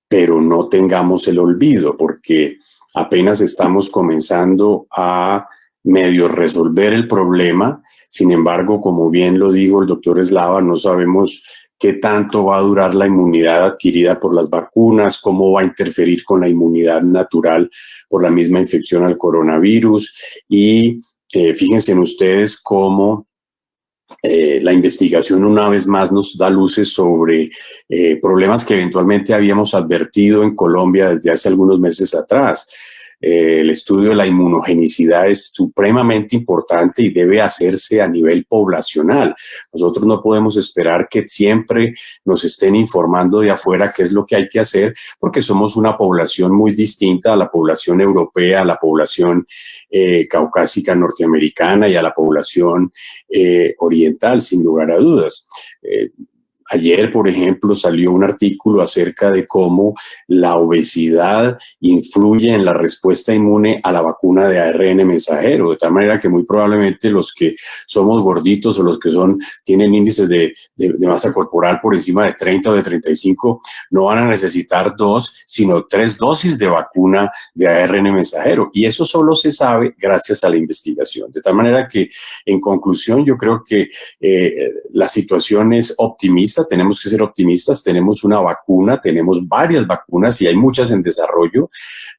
pero no tengamos el olvido, porque apenas estamos comenzando a medio resolver el problema. Sin embargo, como bien lo dijo el doctor Eslava, no sabemos qué tanto va a durar la inmunidad adquirida por las vacunas, cómo va a interferir con la inmunidad natural por la misma infección al coronavirus. Y fíjense en ustedes cómo la investigación una vez más nos da luces sobre problemas que eventualmente habíamos advertido en Colombia desde hace algunos meses atrás. El estudio de la inmunogenicidad es supremamente importante y debe hacerse a nivel poblacional. Nosotros no podemos esperar que siempre nos estén informando de afuera qué es lo que hay que hacer, porque somos una población muy distinta a la población europea, a la población caucásica norteamericana y a la población oriental, sin lugar a dudas. Ayer, por ejemplo, salió un artículo acerca de cómo la obesidad influye en la respuesta inmune a la vacuna de ARN mensajero, de tal manera que muy probablemente los que somos gorditos o los que tienen índices de masa corporal por encima de 30 o de 35 no van a necesitar 2, sino 3 dosis de vacuna de ARN mensajero. Y eso solo se sabe gracias a la investigación. De tal manera que, en conclusión, yo creo que la situación es optimista. Tenemos que ser optimistas, tenemos una vacuna, tenemos varias vacunas y hay muchas en desarrollo.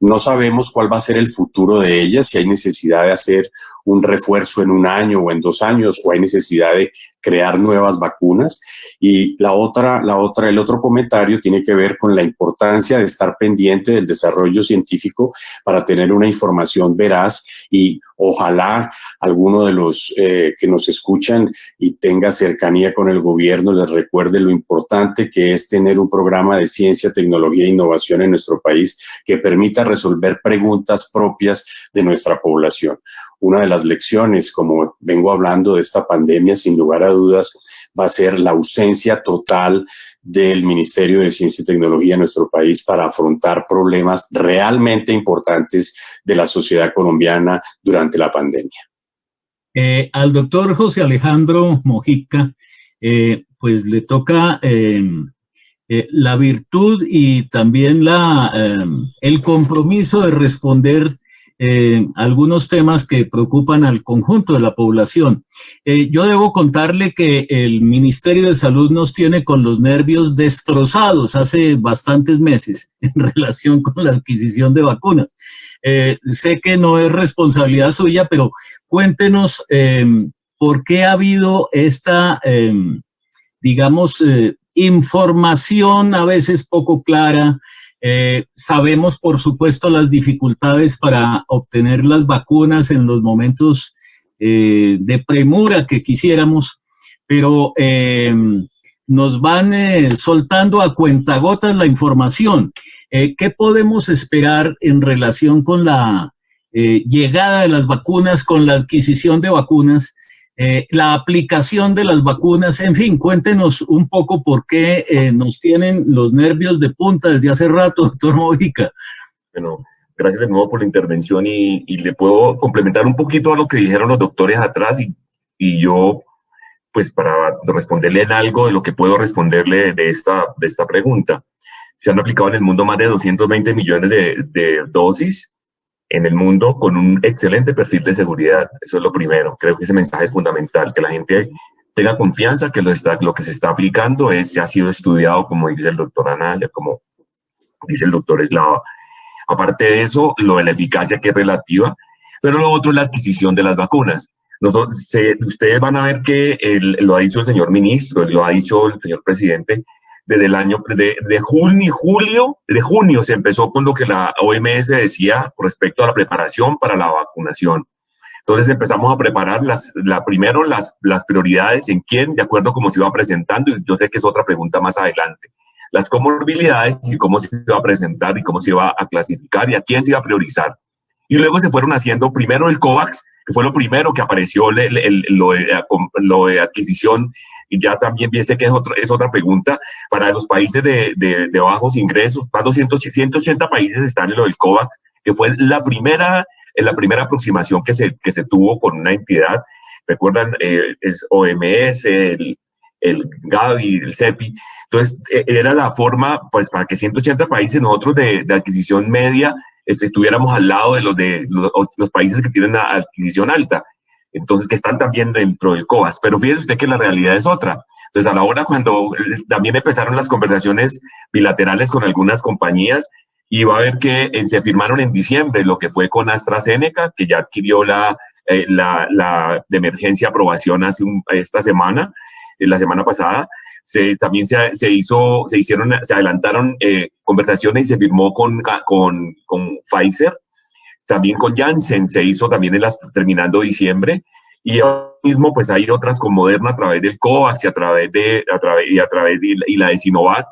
No sabemos cuál va a ser el futuro de ellas, si hay necesidad de hacer un refuerzo en 1 año o en 2 años, o hay necesidad de crear nuevas vacunas. Y el otro comentario tiene que ver con la importancia de estar pendiente del desarrollo científico para tener una información veraz, y ojalá alguno de los que nos escuchan y tenga cercanía con el gobierno les recuerde lo importante que es tener un programa de ciencia, tecnología e innovación en nuestro país que permita resolver preguntas propias de nuestra población. Una de las lecciones, como vengo hablando de esta pandemia, sin lugar a dudas, va a ser la ausencia total del Ministerio de Ciencia y Tecnología en nuestro país para afrontar problemas realmente importantes de la sociedad colombiana durante la pandemia. Al doctor José Alejandro Mojica, pues le toca la virtud y también el compromiso de responder algunos temas que preocupan al conjunto de la población. Yo debo contarle que el Ministerio de Salud nos tiene con los nervios destrozados hace bastantes meses en relación con la adquisición de vacunas. Sé que no es responsabilidad suya, pero cuéntenos por qué ha habido esta, información a veces poco clara. Sabemos, por supuesto, las dificultades para obtener las vacunas en los momentos de premura que quisiéramos, pero nos van soltando a cuentagotas la información. ¿Qué podemos esperar en relación con la llegada de las vacunas, con la adquisición de vacunas, la aplicación de las vacunas? En fin, cuéntenos un poco por qué nos tienen los nervios de punta desde hace rato, doctor Mojica. Bueno, gracias de nuevo por la intervención y le puedo complementar un poquito a lo que dijeron los doctores atrás y yo, pues para responderle en algo de lo que puedo responderle de esta pregunta. Se han aplicado en el mundo más de 220 millones de dosis en el mundo con un excelente perfil de seguridad. Eso es lo primero. Creo que ese mensaje es fundamental, que la gente tenga confianza que lo que se está aplicando ha sido estudiado, como dice el doctor Anaya, como dice el doctor Eslava. Aparte de eso, lo de la eficacia, que es relativa, pero lo otro es la adquisición de las vacunas. Ustedes van a ver que lo ha dicho el señor ministro, lo ha dicho el señor presidente, desde el año de junio se empezó con lo que la OMS decía respecto a la preparación para la vacunación. Entonces empezamos a preparar primero las prioridades en quién, de acuerdo a cómo se iba presentando, y yo sé que es otra pregunta más adelante. Las comorbilidades y cómo se iba a presentar y cómo se iba a clasificar y a quién se iba a priorizar. Y luego se fueron haciendo primero el COVAX, que fue lo primero que apareció, lo de adquisición, y ya también sé que es otra pregunta, para los países de bajos ingresos, más de 180 países están en lo del COVAX, que fue la primera aproximación que se tuvo con una entidad. Recuerdan, es OMS, el Gavi, el CEPI. Entonces, era la forma, pues, para que 180 países, nosotros de adquisición media, estuviéramos al lado de los países que tienen adquisición alta, entonces que están también dentro del COVAX. Pero fíjese usted que la realidad es otra. Entonces, a la hora cuando también empezaron las conversaciones bilaterales con algunas compañías, y va a ver que se firmaron en diciembre lo que fue con AstraZeneca, que ya adquirió la de emergencia aprobación esta semana, la semana pasada. También se adelantaron conversaciones y se firmó con Pfizer, también con Janssen se hizo también terminando diciembre, y ahora mismo pues hay otras con Moderna a través del COVAX y la de Sinovac.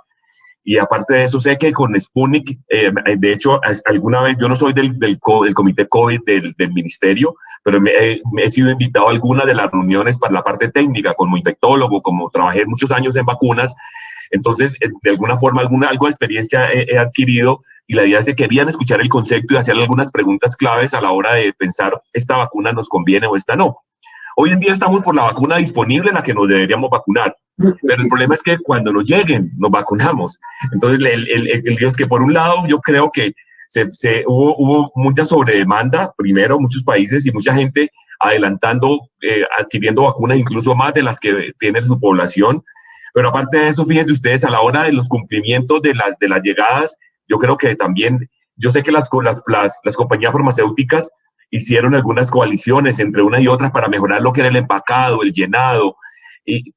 Y aparte de eso, sé que con Sputnik, de hecho, alguna vez, yo no soy del comité COVID del ministerio, pero he sido invitado a alguna de las reuniones para la parte técnica, como infectólogo, como trabajé muchos años en vacunas. Entonces, de alguna forma, algo de experiencia he adquirido, y la idea es que querían escuchar el concepto y hacer algunas preguntas claves a la hora de pensar, ¿esta vacuna nos conviene o esta no? Hoy en día estamos por la vacuna disponible en la que nos deberíamos vacunar, pero el problema es que cuando nos lleguen, nos vacunamos. Entonces, el lío es que, por un lado, yo creo que hubo mucha sobredemanda, primero, muchos países y mucha gente adelantando, adquiriendo vacunas, incluso más de las que tiene su población. Pero aparte de eso, fíjense ustedes, a la hora de los cumplimientos de las llegadas, yo creo que también, yo sé que las compañías farmacéuticas hicieron algunas coaliciones entre unas y otras para mejorar lo que era el empacado, el llenado,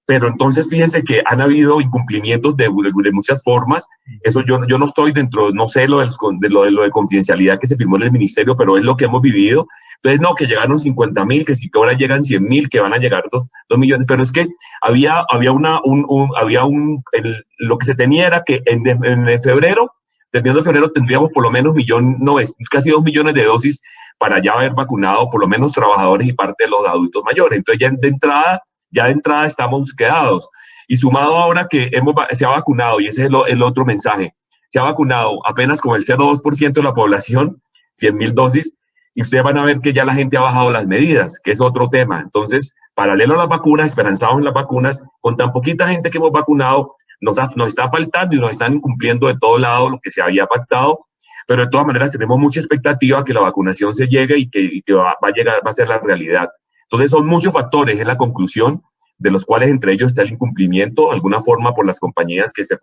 pero entonces fíjense que han habido incumplimientos de muchas formas. Eso yo no estoy dentro, no sé lo de confidencialidad que se firmó en el ministerio, pero es lo que hemos vivido. Entonces, no, que llegaron 50.000, que sí que ahora llegan 100.000, que van a llegar 2 millones, pero es que lo que se tenía era que en febrero, terminando de febrero, tendríamos por lo menos casi 2 millones de dosis para ya haber vacunado por lo menos trabajadores y parte de los adultos mayores. Entonces, ya de entrada estamos quedados. Y sumado ahora que se ha vacunado, y ese es el otro mensaje, se ha vacunado apenas con el 0,2% de la población, 100.000 dosis, y ustedes van a ver que ya la gente ha bajado las medidas, que es otro tema. Entonces, paralelo a las vacunas, esperanzados en las vacunas, con tan poquita gente que hemos vacunado, nos está faltando y nos están incumpliendo de todo lado lo que se había pactado, pero de todas maneras tenemos mucha expectativa que la vacunación se llegue y que va a ser la realidad. Entonces son muchos factores, es la conclusión, de los cuales entre ellos está el incumplimiento, de alguna forma por las compañías que se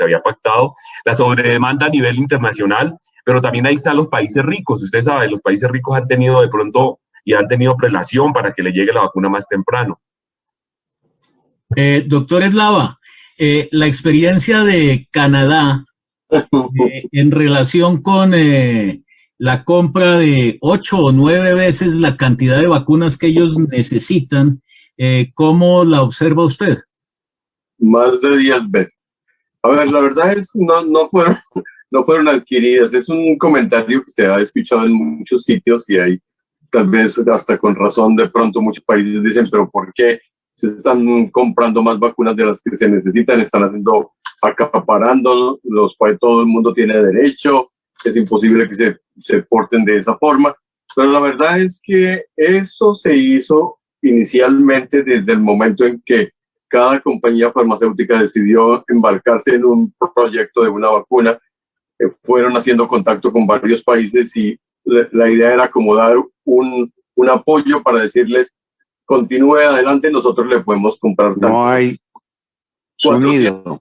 había pactado, la sobredemanda a nivel internacional, pero también ahí están los países ricos. Usted sabe, los países ricos han tenido de pronto y han tenido prelación para que le llegue la vacuna más temprano. Doctor Eslava, la experiencia de Canadá en relación con la compra de 8 o 9 veces la cantidad de vacunas que ellos necesitan, ¿cómo la observa usted? Más de 10 veces. A ver, la verdad es que no fueron adquiridas. Es un comentario que se ha escuchado en muchos sitios y hay, tal vez hasta con razón, de pronto muchos países dicen, pero ¿por qué se están comprando más vacunas de las que se necesitan? Están acaparando, todo el mundo tiene derecho, es imposible que se porten de esa forma. Pero la verdad es que eso se hizo inicialmente desde el momento en que cada compañía farmacéutica decidió embarcarse en un proyecto de una vacuna. Fueron haciendo contacto con varios países y la idea era como dar un apoyo para decirles, continúe adelante, nosotros le podemos comprar. No hay sonido.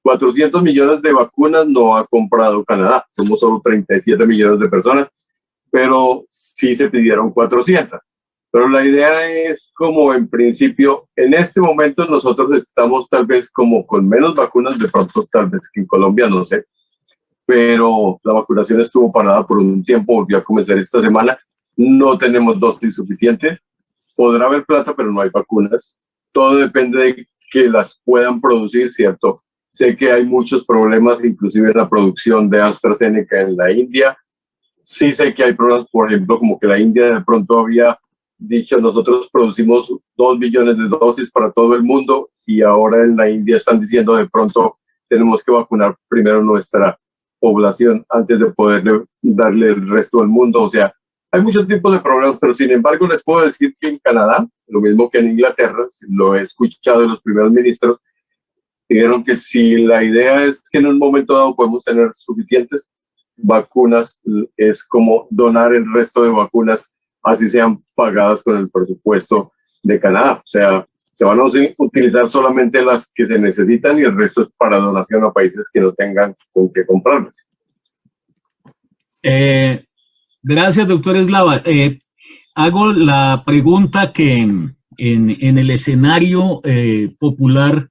400 millones de vacunas no ha comprado Canadá, somos solo 37 millones de personas, pero sí se pidieron 400. Pero la idea es como en principio, en este momento nosotros estamos tal vez como con menos vacunas, de pronto tal vez que en Colombia, no sé, pero la vacunación estuvo parada por un tiempo, volvió a comenzar esta semana, no tenemos dosis suficientes, podrá haber plata, pero no hay vacunas, todo depende de que las puedan producir, ¿cierto? Sé que hay muchos problemas, inclusive en la producción de AstraZeneca en la India, Sí sé que hay problemas, por ejemplo, como que la India de pronto había dicho, nosotros producimos 2 billones de dosis para todo el mundo, y ahora en la India están diciendo de pronto tenemos que vacunar primero nuestra población antes de poder darle el resto del mundo. O sea, hay muchos tipos de problemas, pero sin embargo les puedo decir que en Canadá, lo mismo que en Inglaterra, lo he escuchado de los primeros ministros, dijeron que si la idea es que en un momento dado podemos tener suficientes vacunas, es como donar el resto de vacunas, así sean pagadas con el presupuesto de Canadá. O sea, se van a utilizar solamente las que se necesitan y el resto es para donación a países que no tengan con qué comprarlas. Gracias, doctor Eslava. Hago la pregunta que en el escenario popular,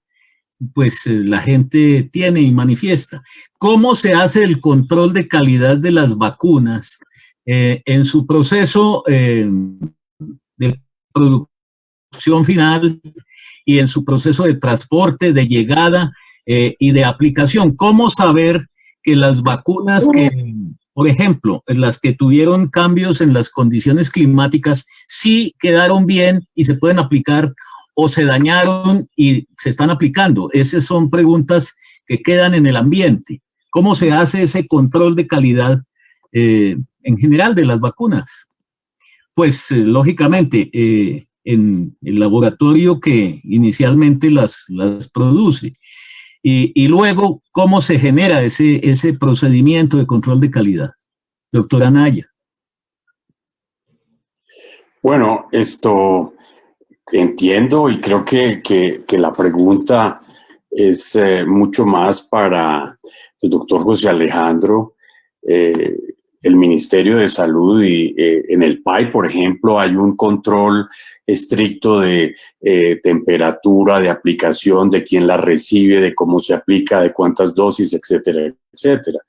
pues la gente tiene y manifiesta. ¿Cómo se hace el control de calidad de las vacunas en su proceso de producción final y en su proceso de transporte, de llegada y de aplicación? ¿Cómo saber que las vacunas que, por ejemplo, las que tuvieron cambios en las condiciones climáticas, sí quedaron bien y se pueden aplicar, o se dañaron y se están aplicando? Esas son preguntas que quedan en el ambiente. ¿Cómo se hace ese control de calidad en general de las vacunas? Pues lógicamente en el laboratorio que inicialmente las produce. Y luego, ¿cómo se genera ese procedimiento de control de calidad? Doctora Anaya. Bueno, esto entiendo y creo que la pregunta es mucho más para el doctor José Alejandro. El Ministerio de Salud y en el PAI, por ejemplo, hay un control estricto de temperatura, de aplicación, de quién la recibe, de cómo se aplica, de cuántas dosis, etcétera, etcétera.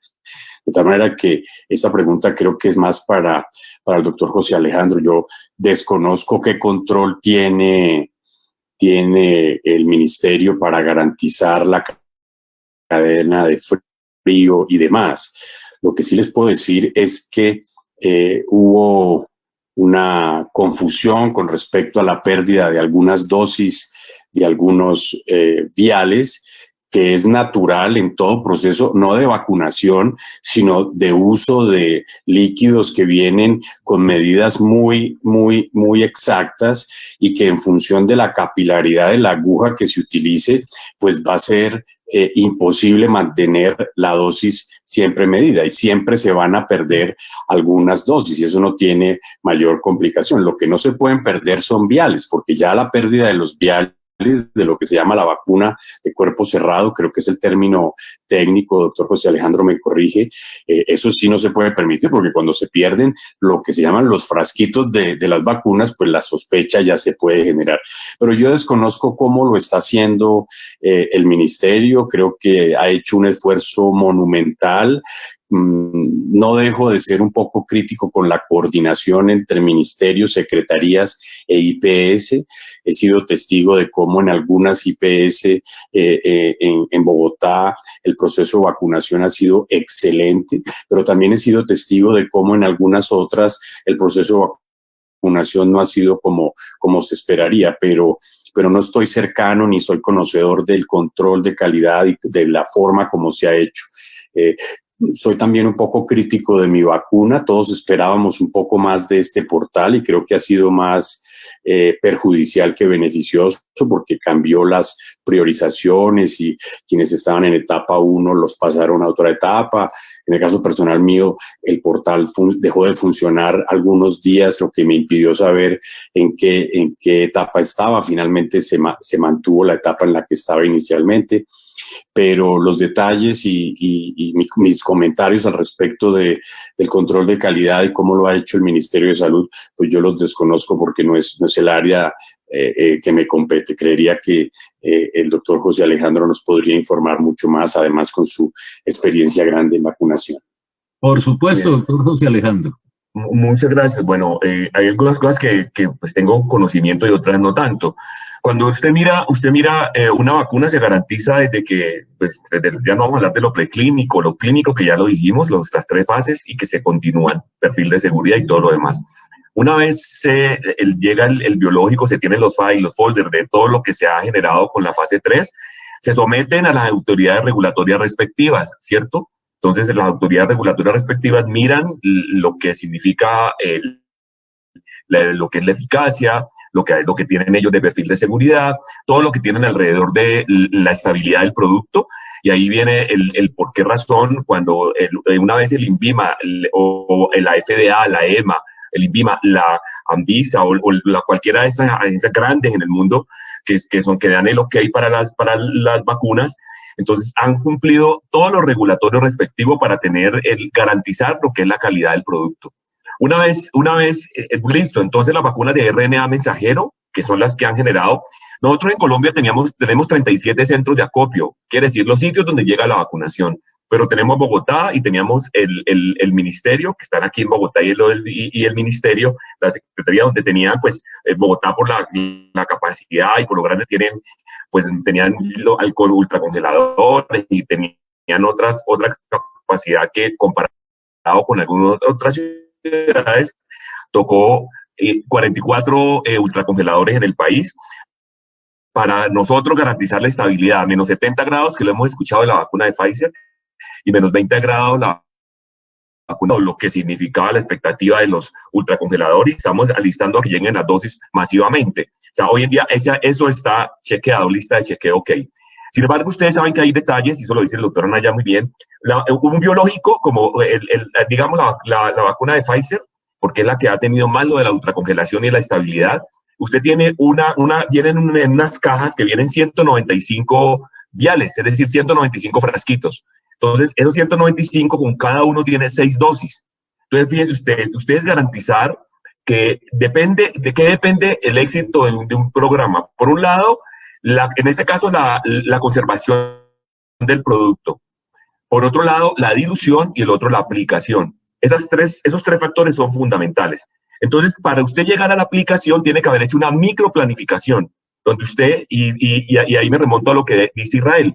De tal manera que esta pregunta creo que es más para el doctor José Alejandro. Yo desconozco qué control tiene el ministerio para garantizar la cadena de frío y demás. Lo que sí les puedo decir es que hubo una confusión con respecto a la pérdida de algunas dosis de algunos viales, que es natural en todo proceso, no de vacunación, sino de uso de líquidos que vienen con medidas muy, muy, muy exactas, y que en función de la capilaridad de la aguja que se utilice, pues va a ser imposible mantener la dosis siempre medida, y siempre se van a perder algunas dosis, y eso no tiene mayor complicación. Lo que no se pueden perder son viales, porque ya la pérdida de los viales de lo que se llama la vacuna de cuerpo cerrado, creo que es el término técnico, doctor José Alejandro me corrige, eso sí no se puede permitir, porque cuando se pierden lo que se llaman los frasquitos de las vacunas, pues la sospecha ya se puede generar. Pero yo desconozco cómo lo está haciendo el ministerio. Creo que ha hecho un esfuerzo monumental. No dejo de ser un poco crítico con la coordinación entre ministerios, secretarías e IPS. He sido testigo de cómo en algunas IPS en Bogotá el proceso de vacunación ha sido excelente, pero también he sido testigo de cómo en algunas otras el proceso de vacunación no ha sido como se esperaría, pero no estoy cercano ni soy conocedor del control de calidad y de la forma como se ha hecho. Soy también un poco crítico de mi vacuna. Todos esperábamos un poco más de este portal y creo que ha sido más perjudicial que beneficioso, porque cambió las priorizaciones y quienes estaban en etapa 1 los pasaron a otra etapa. En el caso personal mío, el portal dejó de funcionar algunos días, lo que me impidió saber en qué etapa estaba. Finalmente se mantuvo la etapa en la que estaba inicialmente, pero los detalles y mis comentarios al respecto del control de calidad y cómo lo ha hecho el Ministerio de Salud, pues yo los desconozco, porque no es el área que me compete. Creería que el doctor José Alejandro nos podría informar mucho más, además con su experiencia grande en vacunación. Por supuesto, doctor José Alejandro. Muchas gracias. Bueno, hay algunas cosas que pues tengo conocimiento y otras no tanto. cuando usted mira una vacuna se garantiza desde que, pues, ya no vamos a hablar de lo preclínico, lo clínico que ya lo dijimos, las 3 fases y que se continúan, perfil de seguridad y todo lo demás. Una vez llega el biológico, se tienen los files, los folders de todo lo que se ha generado con la fase 3, se someten a las autoridades regulatorias respectivas, ¿cierto? Entonces, las autoridades regulatorias respectivas miran lo que significa lo que es la eficacia, lo que tienen ellos de perfil de seguridad, todo lo que tienen alrededor de la estabilidad del producto, y ahí viene el por qué razón cuando una vez el INVIMA o la FDA, la EMA, el INVIMA, la ANVISA o cualquiera de esas agencias grandes en el mundo que dan el OK para las vacunas, entonces han cumplido todos los regulatorios respectivos para garantizar lo que es la calidad del producto. Una vez listo, entonces las vacunas de RNA mensajero, que son las que han generado, nosotros en Colombia tenemos 37 centros de acopio, quiere decir los sitios donde llega la vacunación, pero tenemos Bogotá y teníamos el ministerio, que están aquí en Bogotá y el ministerio, la secretaría donde tenían, pues, Bogotá por la capacidad y por lo grande tenían alcohol ultracongeladores y tenían otra capacidad que comparado con algunas otras ciudades, tocó 44 ultracongeladores en el país para nosotros garantizar la estabilidad, menos 70 grados, que lo hemos escuchado de la vacuna de Pfizer, y menos 20 grados la vacuna, lo que significaba la expectativa de los ultracongeladores, y estamos alistando a que lleguen las dosis masivamente. O sea, hoy en día eso está chequeado, lista de chequeo OK. Sin embargo, ustedes saben que hay detalles, y eso lo dice el doctor Anaya muy bien. Hubo un biológico, como digamos la vacuna de Pfizer, porque es la que ha tenido más lo de la ultracongelación y la estabilidad. Usted tiene vienen en unas cajas que vienen 195 viales, es decir, 195 frasquitos. Entonces, esos 195 con cada uno tiene 6 dosis. Entonces, fíjense ustedes garantizar que depende el éxito de un programa. Por un lado, en este caso, la conservación del producto. Por otro lado, la dilución y el otro, la aplicación. Esos tres factores son fundamentales. Entonces, para usted llegar a la aplicación, tiene que haber hecho una microplanificación, donde usted, y ahí me remonto a lo que dice Israel,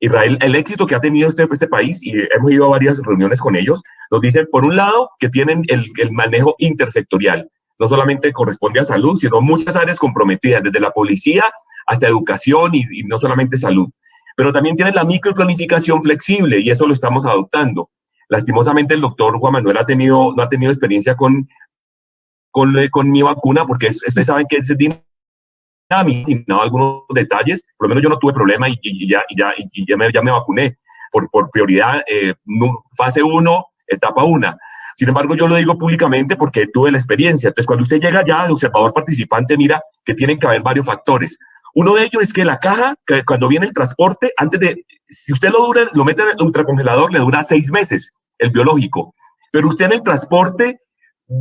el éxito que ha tenido este país, y hemos ido a varias reuniones con ellos, nos dicen, por un lado, que tienen el manejo intersectorial. No solamente corresponde a salud, sino muchas áreas comprometidas, desde la policía hasta educación y no solamente salud. Pero también tienen la microplanificación flexible, y eso lo estamos adoptando. Lastimosamente, el doctor Juan Manuel no ha tenido experiencia con mi vacuna, porque ustedes saben que es dinámico, y no algunos detalles. Por lo menos yo no tuve problema y ya me vacuné por prioridad, fase 1, etapa 1. Sin embargo, yo lo digo públicamente porque tuve la experiencia. Entonces, cuando usted llega ya de observador participante, mira que tienen que haber varios factores. Uno de ellos es que la caja, que cuando viene el transporte, si usted lo mete en el ultracongelador, le dura 6 meses, el biológico. Pero usted en el transporte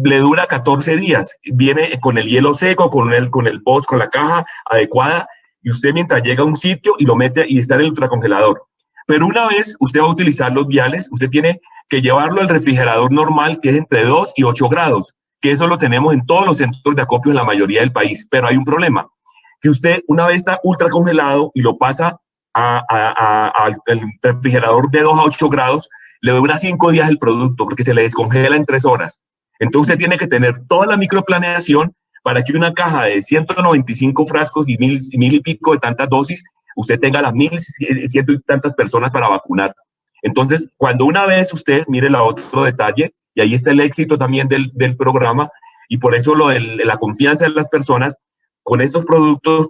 le dura 14 días. Viene con el hielo seco, con el box, con la caja adecuada, y usted mientras llega a un sitio y lo mete y está en el ultracongelador. Pero una vez usted va a utilizar los viales, usted tiene que llevarlo al refrigerador normal, que es entre 2 y 8 grados, que eso lo tenemos en todos los centros de acopio en la mayoría del país. Pero hay un problema, que usted una vez está ultracongelado y lo pasa al refrigerador de 2 a 8 grados, le dura 5 días el producto, porque se le descongela en 3 horas. Entonces usted tiene que tener toda la microplaneación para que una caja de 195 frascos y mil y pico de tantas dosis, usted tenga las 1.100 y tantas personas para vacunar. Entonces, cuando una vez usted mire el otro detalle, y ahí está el éxito también del programa, y por eso la confianza de las personas, con estos productos,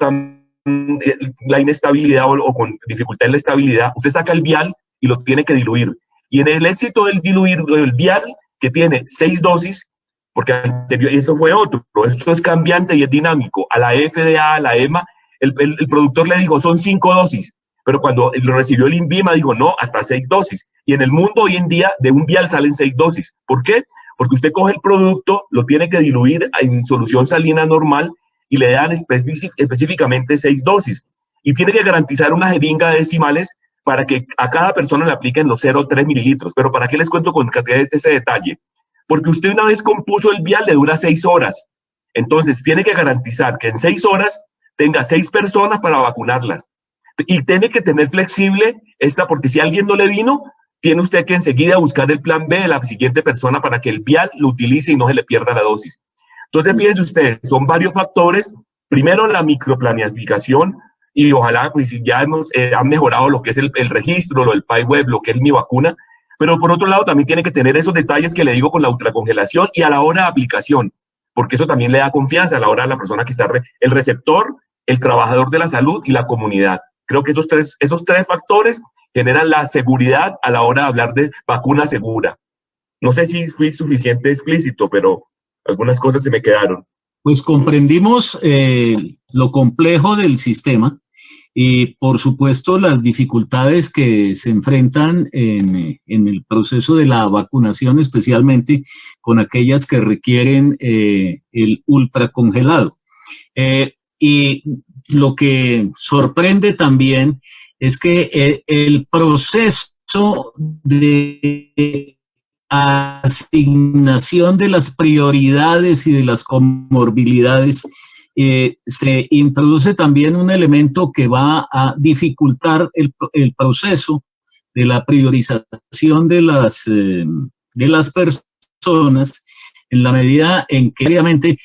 la inestabilidad o con dificultad en la estabilidad, usted saca el vial y lo tiene que diluir. Y en el éxito del diluir el vial, que tiene 6 dosis, porque eso fue otro, esto es cambiante y es dinámico. A la FDA, a la EMA, el productor le dijo, son 5 dosis, pero cuando lo recibió el INVIMA, dijo, no, hasta 6 dosis. Y en el mundo hoy en día, de un vial salen 6 dosis. ¿Por qué? Porque usted coge el producto, lo tiene que diluir en solución salina normal y le dan específicamente 6 dosis. Y tiene que garantizar una jeringa de decimales para que a cada persona le apliquen los 0,3 mililitros. Pero ¿para qué les cuento con cantidad de ese detalle? Porque usted una vez compuso el vial, le dura 6 horas. Entonces, tiene que garantizar que en 6 horas tenga 6 personas para vacunarlas. Y tiene que tener flexible porque si a alguien no le vino, tiene usted que enseguida buscar el plan B de la siguiente persona para que el vial lo utilice y no se le pierda la dosis. Entonces, fíjense ustedes, son varios factores. Primero, la microplanificación, y ojalá, pues ya han mejorado lo que es el registro, lo del PyWeb, lo que es Mi Vacuna, pero por otro lado también tiene que tener esos detalles que le digo con la ultracongelación y a la hora de aplicación, porque eso también le da confianza a la hora de la persona que está, el receptor, el trabajador de la salud y la comunidad. Creo que esos tres factores generan la seguridad a la hora de hablar de vacuna segura. No sé si fui suficiente explícito, pero algunas cosas se me quedaron. Pues comprendimos lo complejo del sistema y, por supuesto, las dificultades que se enfrentan en el proceso de la vacunación, especialmente con aquellas que requieren el ultracongelado. Y lo que sorprende también es que el proceso de asignación de las prioridades y de las comorbilidades se introduce también un elemento que va a dificultar el proceso de la priorización de las personas, en la medida en que obviamente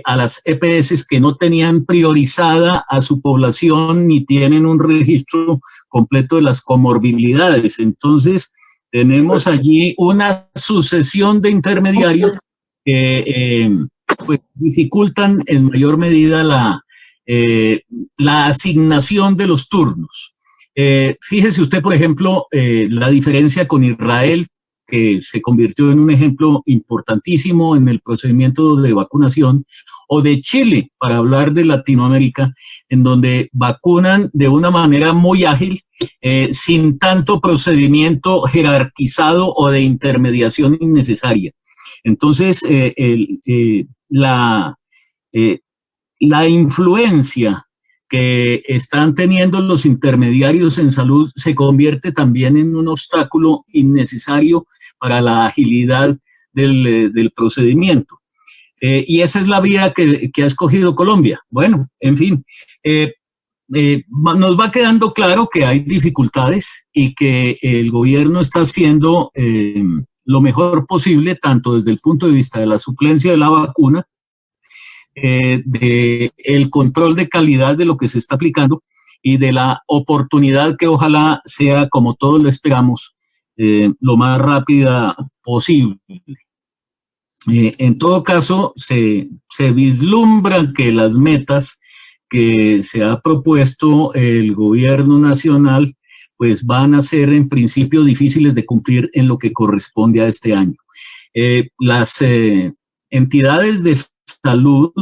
a las EPS que no tenían priorizada a su población ni tienen un registro completo de las comorbilidades. Entonces, tenemos allí una sucesión de intermediarios que pues dificultan en mayor medida la asignación de los turnos. Fíjese usted, por ejemplo, la diferencia con Israel, que se convirtió en un ejemplo importantísimo en el procedimiento de vacunación, o de Chile, para hablar de Latinoamérica, en donde vacunan de una manera muy ágil, sin tanto procedimiento jerarquizado o de intermediación innecesaria. Entonces, la influencia que están teniendo los intermediarios en salud se convierte también en un obstáculo innecesario para la agilidad del procedimiento. Y esa es la vía que ha escogido Colombia. Bueno, en fin, nos va quedando claro que hay dificultades y que el gobierno está haciendo lo mejor posible, tanto desde el punto de vista de la suplencia de la vacuna, de el control de calidad de lo que se está aplicando y de la oportunidad que ojalá sea, como todos lo esperamos, lo más rápida posible. En todo caso, se vislumbra que las metas que se ha propuesto el gobierno nacional pues van a ser en principio difíciles de cumplir en lo que corresponde a este año. Las entidades de salud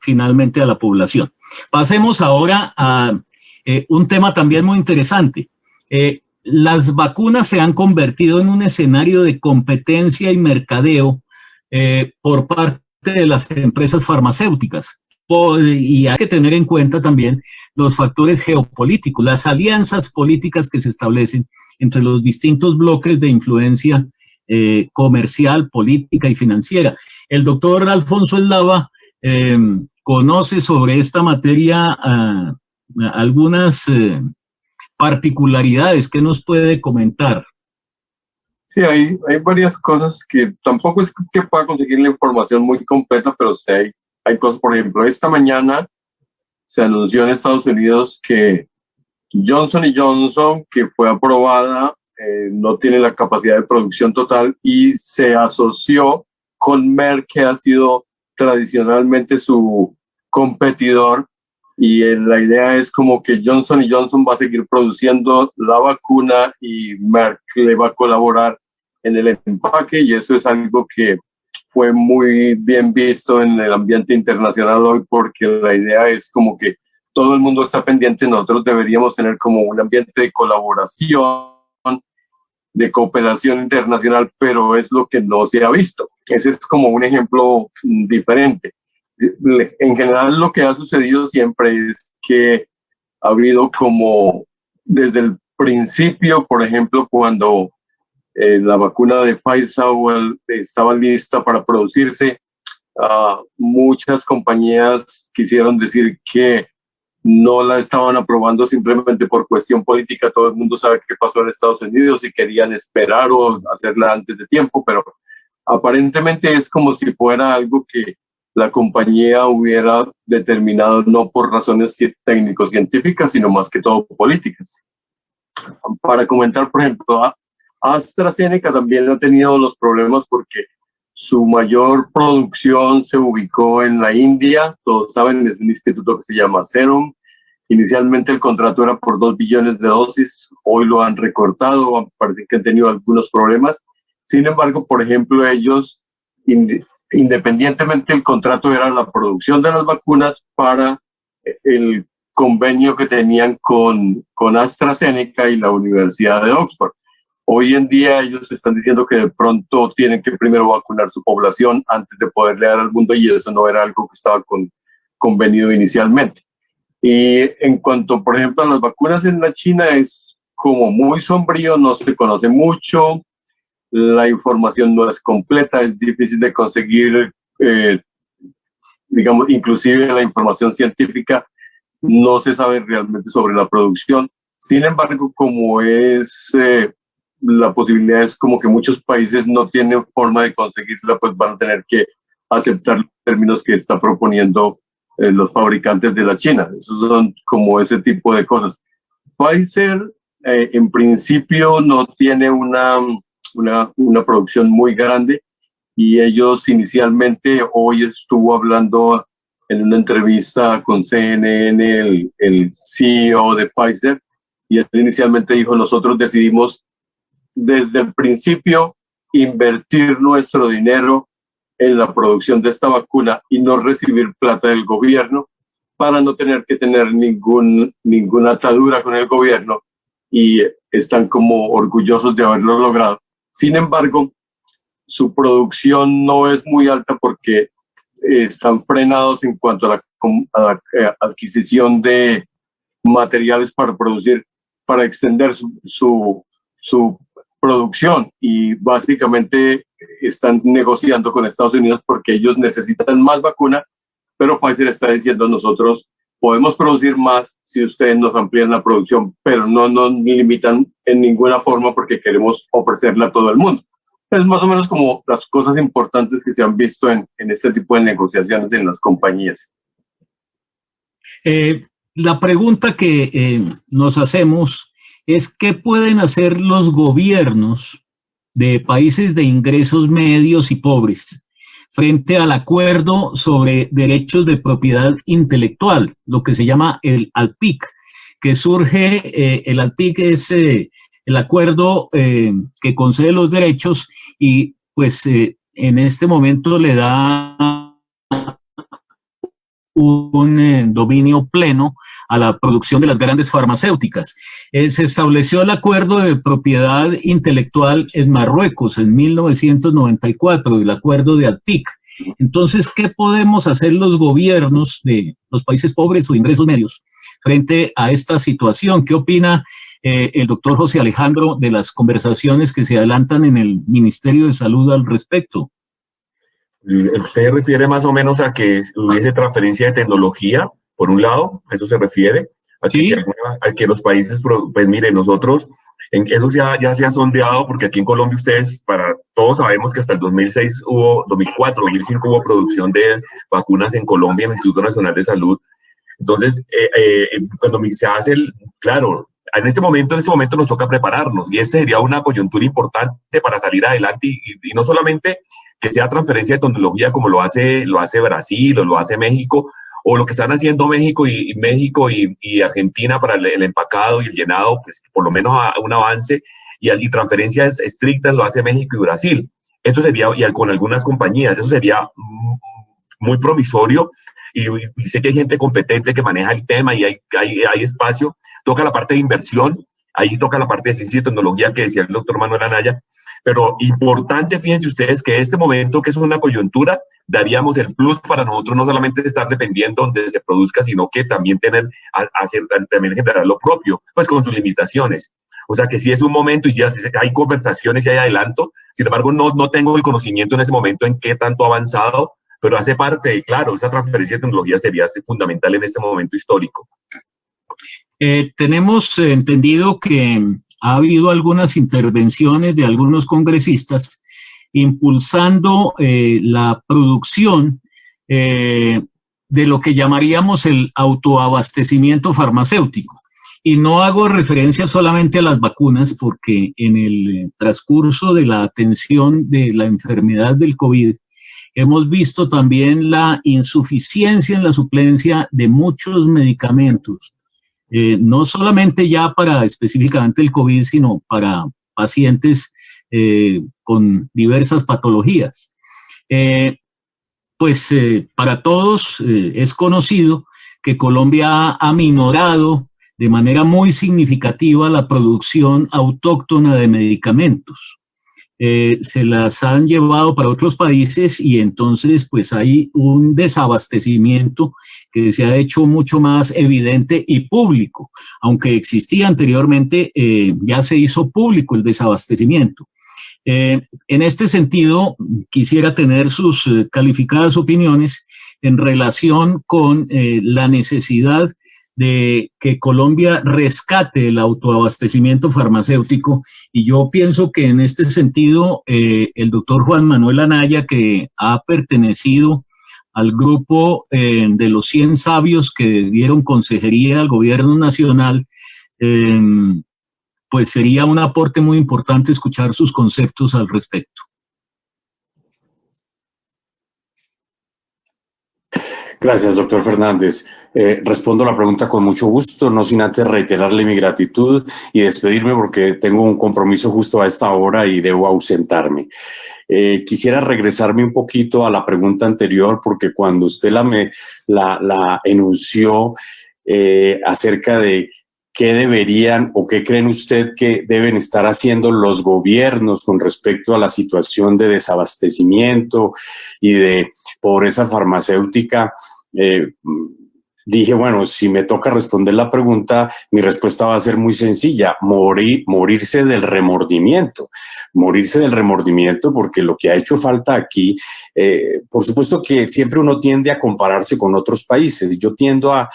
finalmente a la población. Pasemos ahora a un tema también muy interesante. Las vacunas se han convertido en un escenario de competencia y mercadeo por parte de las empresas farmacéuticas. Y hay que tener en cuenta también los factores geopolíticos, las alianzas políticas que se establecen entre los distintos bloques de influencia comercial, política y financiera. El doctor Alfonso Eslava conoce sobre esta materia algunas particularidades. ¿Qué nos puede comentar? Sí, hay varias cosas que tampoco es que pueda conseguir la información muy completa, pero sí hay cosas. Por ejemplo, esta mañana se anunció en Estados Unidos que Johnson & Johnson, que fue aprobada, no tiene la capacidad de producción total y se asoció con Merck, que ha sido tradicionalmente su competidor, y la idea es como que Johnson & Johnson va a seguir produciendo la vacuna y Merck le va a colaborar en el empaque, y eso es algo que fue muy bien visto en el ambiente internacional hoy, porque la idea es como que todo el mundo está pendiente. Nosotros deberíamos tener como un ambiente de colaboración, de cooperación internacional, pero es lo que no se ha visto. ese es como un ejemplo diferente. En general lo que ha sucedido siempre es que ha habido como desde el principio, por ejemplo, cuando la vacuna de Pfizer estaba lista para producirse, muchas compañías quisieron decir que no la estaban aprobando simplemente por cuestión política. Todo el mundo sabe qué pasó en Estados Unidos y querían esperar o hacerla antes de tiempo, pero aparentemente es como si fuera algo que la compañía hubiera determinado no por razones técnico-científicas, sino más que todo políticas. Para comentar, por ejemplo, AstraZeneca también ha tenido los problemas porque su mayor producción se ubicó en la India. Todos saben, es un instituto que se llama Serum. Inicialmente el contrato era por 2 billones de dosis. Hoy lo han recortado. Parece que han tenido algunos problemas. Sin embargo, por ejemplo, ellos, independientemente del contrato, era la producción de las vacunas para el convenio que tenían con AstraZeneca y la Universidad de Oxford. Hoy en día ellos están diciendo que de pronto tienen que primero vacunar su población antes de poderle dar al mundo, y eso no era algo que estaba convenido inicialmente. Y en cuanto, por ejemplo, a las vacunas en la China, es como muy sombrío, no se conoce mucho, la información no es completa, es difícil de conseguir, digamos, inclusive la información científica no se sabe realmente sobre la producción. Sin embargo, como es... la posibilidad es como que muchos países no tienen forma de conseguirla, pues van a tener que aceptar los términos que está proponiendo los fabricantes de la China. Esos son como ese tipo de cosas. Pfizer en principio no tiene una producción muy grande, y ellos inicialmente, hoy estuvo hablando en una entrevista con CNN el CEO de Pfizer, y él inicialmente dijo: nosotros decidimos desde el principio invertir nuestro dinero en la producción de esta vacuna y no recibir plata del gobierno, para no tener que tener ninguna atadura con el gobierno, y están como orgullosos de haberlo logrado. Sin embargo, su producción no es muy alta porque están frenados en cuanto a la adquisición de materiales para producir, para extender su producción, y básicamente están negociando con Estados Unidos porque ellos necesitan más vacuna, pero Pfizer está diciendo: nosotros podemos producir más si ustedes nos amplían la producción, pero no nos limitan en ninguna forma porque queremos ofrecerla a todo el mundo. Es más o menos como las cosas importantes que se han visto en este tipo de negociaciones en las compañías. La pregunta que nos hacemos es: ¿qué pueden hacer los gobiernos de países de ingresos medios y pobres frente al acuerdo sobre derechos de propiedad intelectual, lo que se llama el ALPIC, que surge? El ALPIC es el acuerdo que concede los derechos y pues en este momento le da un dominio pleno a la producción de las grandes farmacéuticas. Se estableció el acuerdo de propiedad intelectual en Marruecos en 1994, el acuerdo de ALPIC. Entonces, ¿qué podemos hacer los gobiernos de los países pobres o de ingresos medios frente a esta situación? ¿Qué opina el doctor José Alejandro de las conversaciones que se adelantan en el Ministerio de Salud al respecto? ¿Usted refiere más o menos a que hubiese transferencia de tecnología, por un lado? ¿A eso se refiere? Sí. A que los países, pues mire, nosotros, eso ya se ha sondeado, porque aquí en Colombia todos sabemos que hasta el 2004, 2005 hubo producción de vacunas en Colombia, en el Instituto Nacional de Salud. Entonces, cuando se hace claro, en este momento nos toca prepararnos, y esa sería una coyuntura importante para salir adelante, y no solamente que sea transferencia de tecnología como lo hace Brasil o lo hace México, o lo que están haciendo México y Argentina para el empacado y el llenado, pues por lo menos un avance, y transferencias estrictas lo hace México y Brasil. Esto sería, y con algunas compañías, eso sería muy promisorio, y sé que hay gente competente que maneja el tema y hay espacio. Toca la parte de inversión, ahí toca la parte de ciencia y tecnología que decía el doctor Manuel Anaya, Pero importante, fíjense ustedes que este momento, que es una coyuntura, daríamos el plus para nosotros no solamente estar dependiendo donde se produzca, sino que también también generar lo propio, pues con sus limitaciones. O sea que sí es un momento y ya hay conversaciones y hay adelanto. Sin embargo, no tengo el conocimiento en ese momento en qué tanto ha avanzado, pero hace parte, claro, esa transferencia de tecnología sería fundamental en este momento histórico. Tenemos entendido que ha habido algunas intervenciones de algunos congresistas impulsando la producción de lo que llamaríamos el autoabastecimiento farmacéutico. Y no hago referencia solamente a las vacunas, porque en el transcurso de la atención de la enfermedad del COVID, hemos visto también la insuficiencia en la suplencia de muchos medicamentos. No solamente ya para específicamente el COVID, sino para pacientes con diversas patologías. Para todos es conocido que Colombia ha aminorado de manera muy significativa la producción autóctona de medicamentos. Se las han llevado para otros países y entonces pues hay un desabastecimiento que se ha hecho mucho más evidente y público. Aunque existía anteriormente, ya se hizo público el desabastecimiento. En este sentido, quisiera tener sus calificadas opiniones en relación con la necesidad de que Colombia rescate el autoabastecimiento farmacéutico, y yo pienso que en este sentido el doctor Juan Manuel Anaya, que ha pertenecido al grupo de los 100 sabios que dieron consejería al gobierno nacional, pues sería un aporte muy importante escuchar sus conceptos al respecto. Gracias, doctor Fernández. Respondo la pregunta con mucho gusto, no sin antes reiterarle mi gratitud y despedirme porque tengo un compromiso justo a esta hora y debo ausentarme. Quisiera regresarme un poquito a la pregunta anterior, porque cuando usted la enunció acerca de qué deberían o qué creen usted que deben estar haciendo los gobiernos con respecto a la situación de desabastecimiento y de pobreza farmacéutica, dije, bueno, si me toca responder la pregunta, mi respuesta va a ser muy sencilla: morirse del remordimiento. Morirse del remordimiento, porque lo que ha hecho falta aquí, por supuesto que siempre uno tiende a compararse con otros países. Yo tiendo a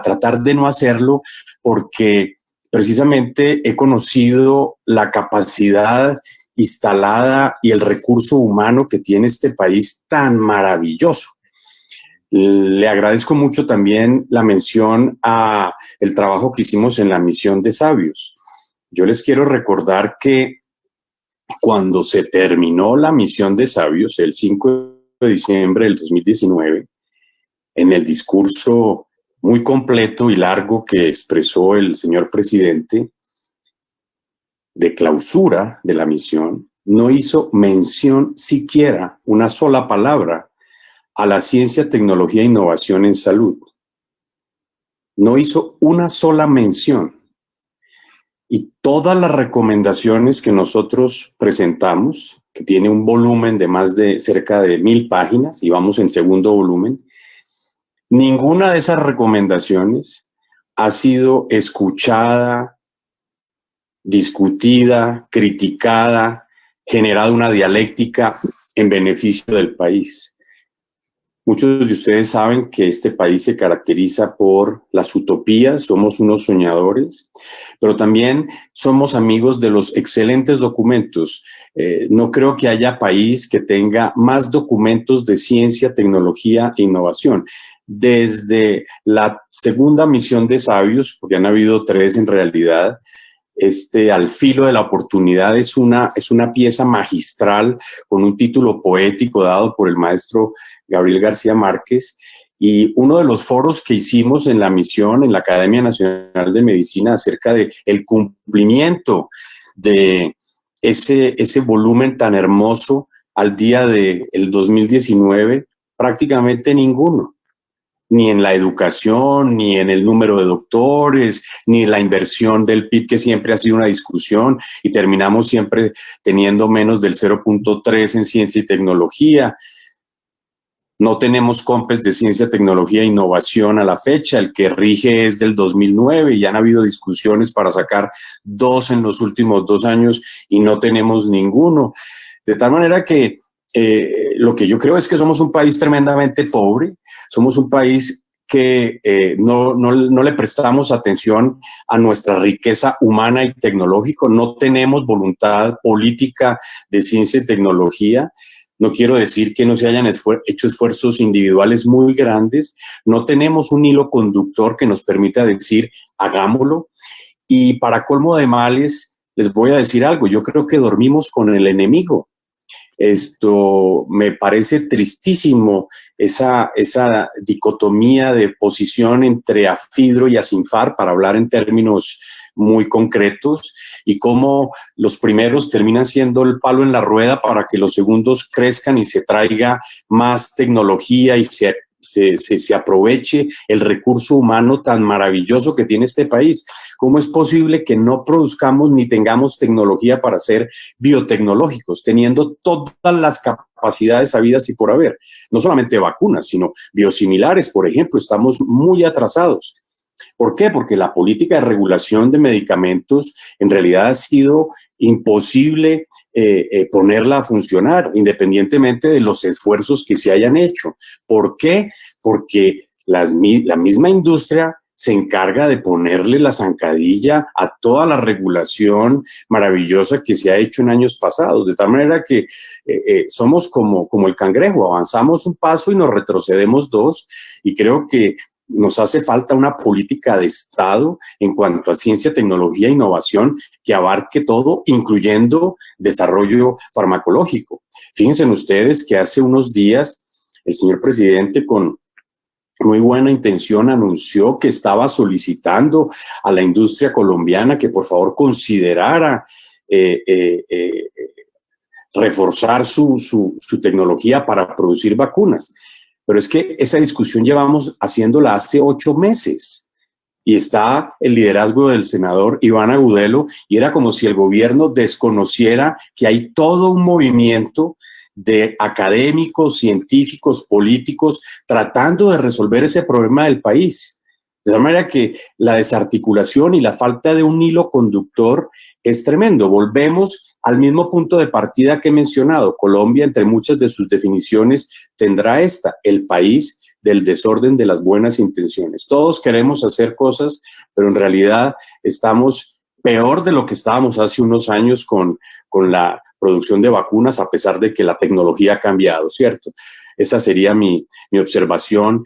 tratar de no hacerlo, porque precisamente he conocido la capacidad instalada y el recurso humano que tiene este país tan maravilloso. Le agradezco mucho también la mención a el trabajo que hicimos en la misión de sabios. Yo les quiero recordar que cuando se terminó la misión de sabios, el 5 de diciembre del 2019, en el discurso muy completo y largo que expresó el señor presidente de clausura de la misión, no hizo mención siquiera una sola palabra a la ciencia, tecnología e innovación en salud. No hizo una sola mención. Y todas las recomendaciones que nosotros presentamos, que tiene un volumen de más de cerca de 1000 páginas, y vamos en segundo volumen, ninguna de esas recomendaciones ha sido escuchada, discutida, criticada, generado una dialéctica en beneficio del país. Muchos de ustedes saben que este país se caracteriza por las utopías, somos unos soñadores, pero también somos amigos de los excelentes documentos. No creo que haya país que tenga más documentos de ciencia, tecnología e innovación. Desde la segunda misión de sabios, porque han habido 3 en realidad, Al filo de la oportunidad es una pieza magistral con un título poético dado por el maestro Gabriel García Márquez, y uno de los foros que hicimos en la misión, en la Academia Nacional de Medicina, acerca de el cumplimiento de ese volumen tan hermoso al día del 2019, prácticamente ninguno. ni en la educación, ni en el número de doctores, ni en la inversión del PIB, que siempre ha sido una discusión, y terminamos siempre teniendo menos del 0.3 en ciencia y tecnología. No tenemos COMPES de ciencia, tecnología e innovación a la fecha. El que rige es del 2009 y han habido discusiones para sacar 2 en los últimos 2 años y no tenemos ninguno. De tal manera que lo que yo creo es que somos un país tremendamente pobre, somos un país que no le prestamos atención a nuestra riqueza humana y tecnológica, no tenemos voluntad política de ciencia y tecnología. No quiero decir que no se hayan hecho esfuerzos individuales muy grandes, no tenemos un hilo conductor que nos permita decir hagámoslo. Y para colmo de males, les voy a decir algo, yo creo que dormimos con el enemigo. Esto me parece tristísimo, esa dicotomía de posición entre AFIDRO y ASINFAR, para hablar en términos muy concretos, y cómo los primeros terminan siendo el palo en la rueda para que los segundos crezcan y se traiga más tecnología y se aproveche el recurso humano tan maravilloso que tiene este país. ¿Cómo es posible que no produzcamos ni tengamos tecnología para ser biotecnológicos, teniendo todas las capacidades habidas y por haber? No solamente vacunas, sino biosimilares, por ejemplo, estamos muy atrasados. ¿Por qué? Porque la política de regulación de medicamentos en realidad ha sido imposible ponerla a funcionar, independientemente de los esfuerzos que se hayan hecho. ¿Por qué? Porque la misma industria se encarga de ponerle la zancadilla a toda la regulación maravillosa que se ha hecho en años pasados, de tal manera que somos como el cangrejo, avanzamos un paso y nos retrocedemos 2, y creo que nos hace falta una política de Estado en cuanto a ciencia, tecnología e innovación que abarque todo, incluyendo desarrollo farmacológico. Fíjense ustedes que hace unos días el señor presidente, con muy buena intención, anunció que estaba solicitando a la industria colombiana que por favor considerara reforzar su tecnología para producir vacunas. Pero es que esa discusión llevamos haciéndola hace 8 meses y está el liderazgo del senador Iván Agudelo, y era como si el gobierno desconociera que hay todo un movimiento de académicos, científicos, políticos tratando de resolver ese problema del país. De tal manera que la desarticulación y la falta de un hilo conductor es tremendo. Volvemos al mismo punto de partida que he mencionado. Colombia, entre muchas de sus definiciones, tendrá el país del desorden de las buenas intenciones. Todos queremos hacer cosas, pero en realidad estamos peor de lo que estábamos hace unos años con la producción de vacunas, a pesar de que la tecnología ha cambiado, ¿cierto? Esa sería mi observación,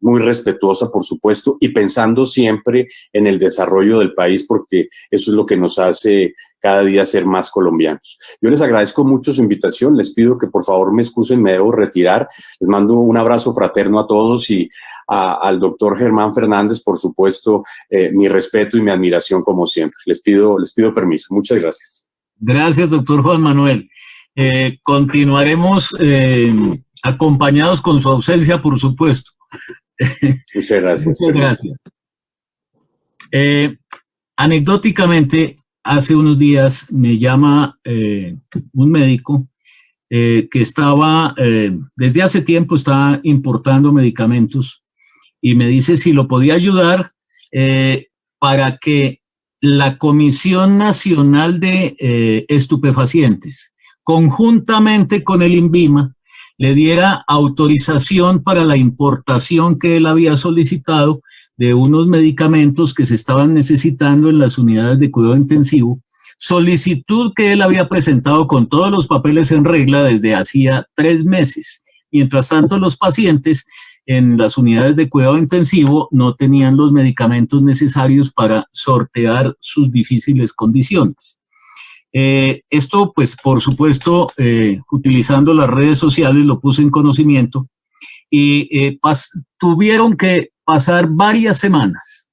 muy respetuosa, por supuesto, y pensando siempre en el desarrollo del país, porque eso es lo que nos hace cada día ser más colombianos. Yo les agradezco mucho su invitación, les pido que por favor me excusen, me debo retirar. Les mando un abrazo fraterno a todos, y al doctor Germán Fernández, por supuesto, mi respeto y mi admiración como siempre. Les pido permiso. Muchas gracias. Gracias, doctor Juan Manuel. Continuaremos acompañados con su ausencia, por supuesto. Muchas gracias. Muchas gracias. Anecdóticamente, hace unos días me llama un médico que estaba, desde hace tiempo estaba importando medicamentos, y me dice si lo podía ayudar para que la Comisión Nacional de Estupefacientes, conjuntamente con el INVIMA, le diera autorización para la importación que él había solicitado de unos medicamentos que se estaban necesitando en las unidades de cuidado intensivo, solicitud que él había presentado con todos los papeles en regla desde hacía 3 meses. Mientras tanto, los pacientes en las unidades de cuidado intensivo no tenían los medicamentos necesarios para sortear sus difíciles condiciones. Esto, pues, por supuesto, utilizando las redes sociales, lo puse en conocimiento, y tuvieron que pasar varias semanas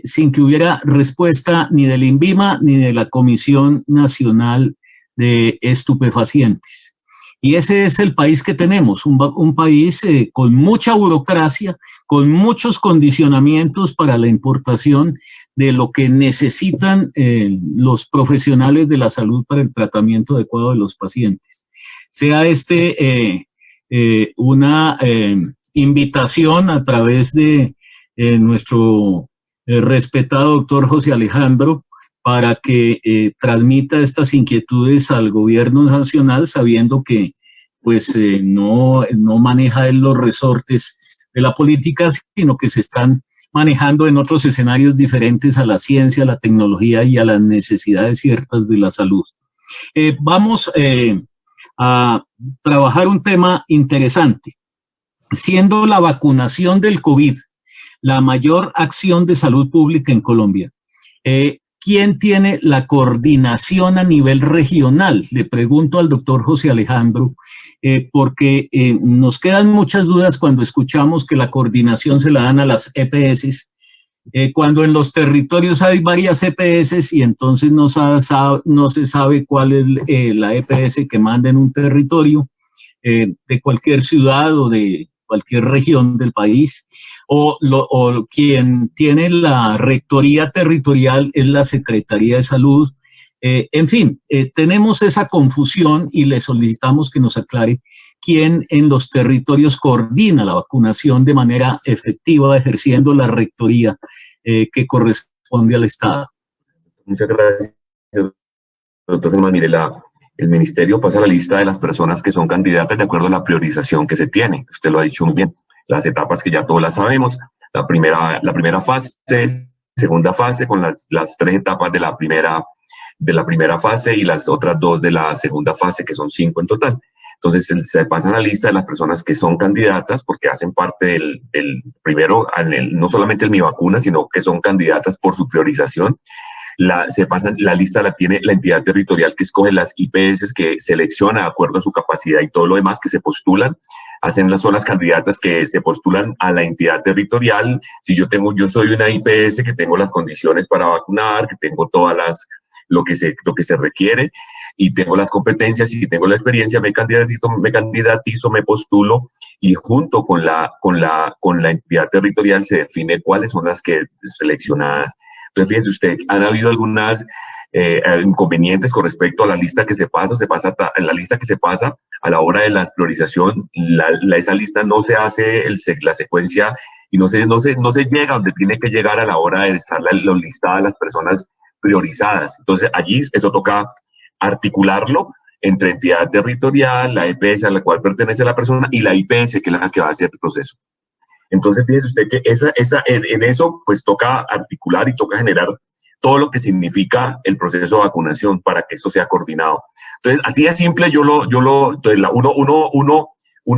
sin que hubiera respuesta ni del INVIMA ni de la Comisión Nacional de Estupefacientes. Y ese es el país que tenemos, un país con mucha burocracia, con muchos condicionamientos para la importación de lo que necesitan los profesionales de la salud para el tratamiento adecuado de los pacientes. Sea una invitación a través de nuestro respetado doctor José Alejandro para que transmita estas inquietudes al gobierno nacional, sabiendo que pues no maneja él los resortes de la política, sino que se están manejando en otros escenarios diferentes a la ciencia, a la tecnología y a las necesidades ciertas de la salud. Vamos a trabajar un tema interesante, siendo la vacunación del COVID la mayor acción de salud pública en Colombia. ¿Quién tiene la coordinación a nivel regional? Le pregunto al doctor José Alejandro, porque nos quedan muchas dudas cuando escuchamos que la coordinación se la dan a las EPS, cuando en los territorios hay varias EPS y entonces no se sabe cuál es la EPS que manda en un territorio de cualquier ciudad o de cualquier región del país, o quien tiene la rectoría territorial es la Secretaría de Salud. En fin, tenemos esa confusión y le solicitamos que nos aclare quién en los territorios coordina la vacunación de manera efectiva, ejerciendo la rectoría que corresponde al Estado. Muchas gracias, doctor Germán. Mire, el ministerio pasa la lista de las personas que son candidatas de acuerdo a la priorización que se tiene. Usted lo ha dicho muy bien. Las etapas que ya todas las sabemos. La primera fase, segunda fase, con las 3 etapas de la primera fase y las otras 2 de la segunda fase, que son 5 en total. Entonces se pasa la lista de las personas que son candidatas porque hacen parte del primero, no solamente el Mi Vacuna, sino que son candidatas por su priorización. La lista la tiene la entidad territorial que escoge las IPS que selecciona de acuerdo a su capacidad y todo lo demás que se postulan. Son las candidatas que se postulan a la entidad territorial. Si yo soy una IPS que tengo las condiciones para vacunar, que tengo lo que se requiere y tengo las competencias y tengo la experiencia, me candidatizo, me postulo y junto con la entidad territorial se define cuáles son las que seleccionadas. Entonces, fíjense usted, han habido algunas inconvenientes con respecto a la lista que se pasa a la hora de la priorización. Esa lista no se hace la secuencia y no se llega donde tiene que llegar a la hora de estar listadas las personas priorizadas. Entonces, allí eso toca articularlo entre entidad territorial, la EPS a la cual pertenece la persona y la IPS, que es la que va a hacer el proceso. Entonces, fíjese usted que en eso pues toca articular y toca generar todo lo que significa el proceso de vacunación para que esto sea coordinado. Entonces, así de simple, entonces uno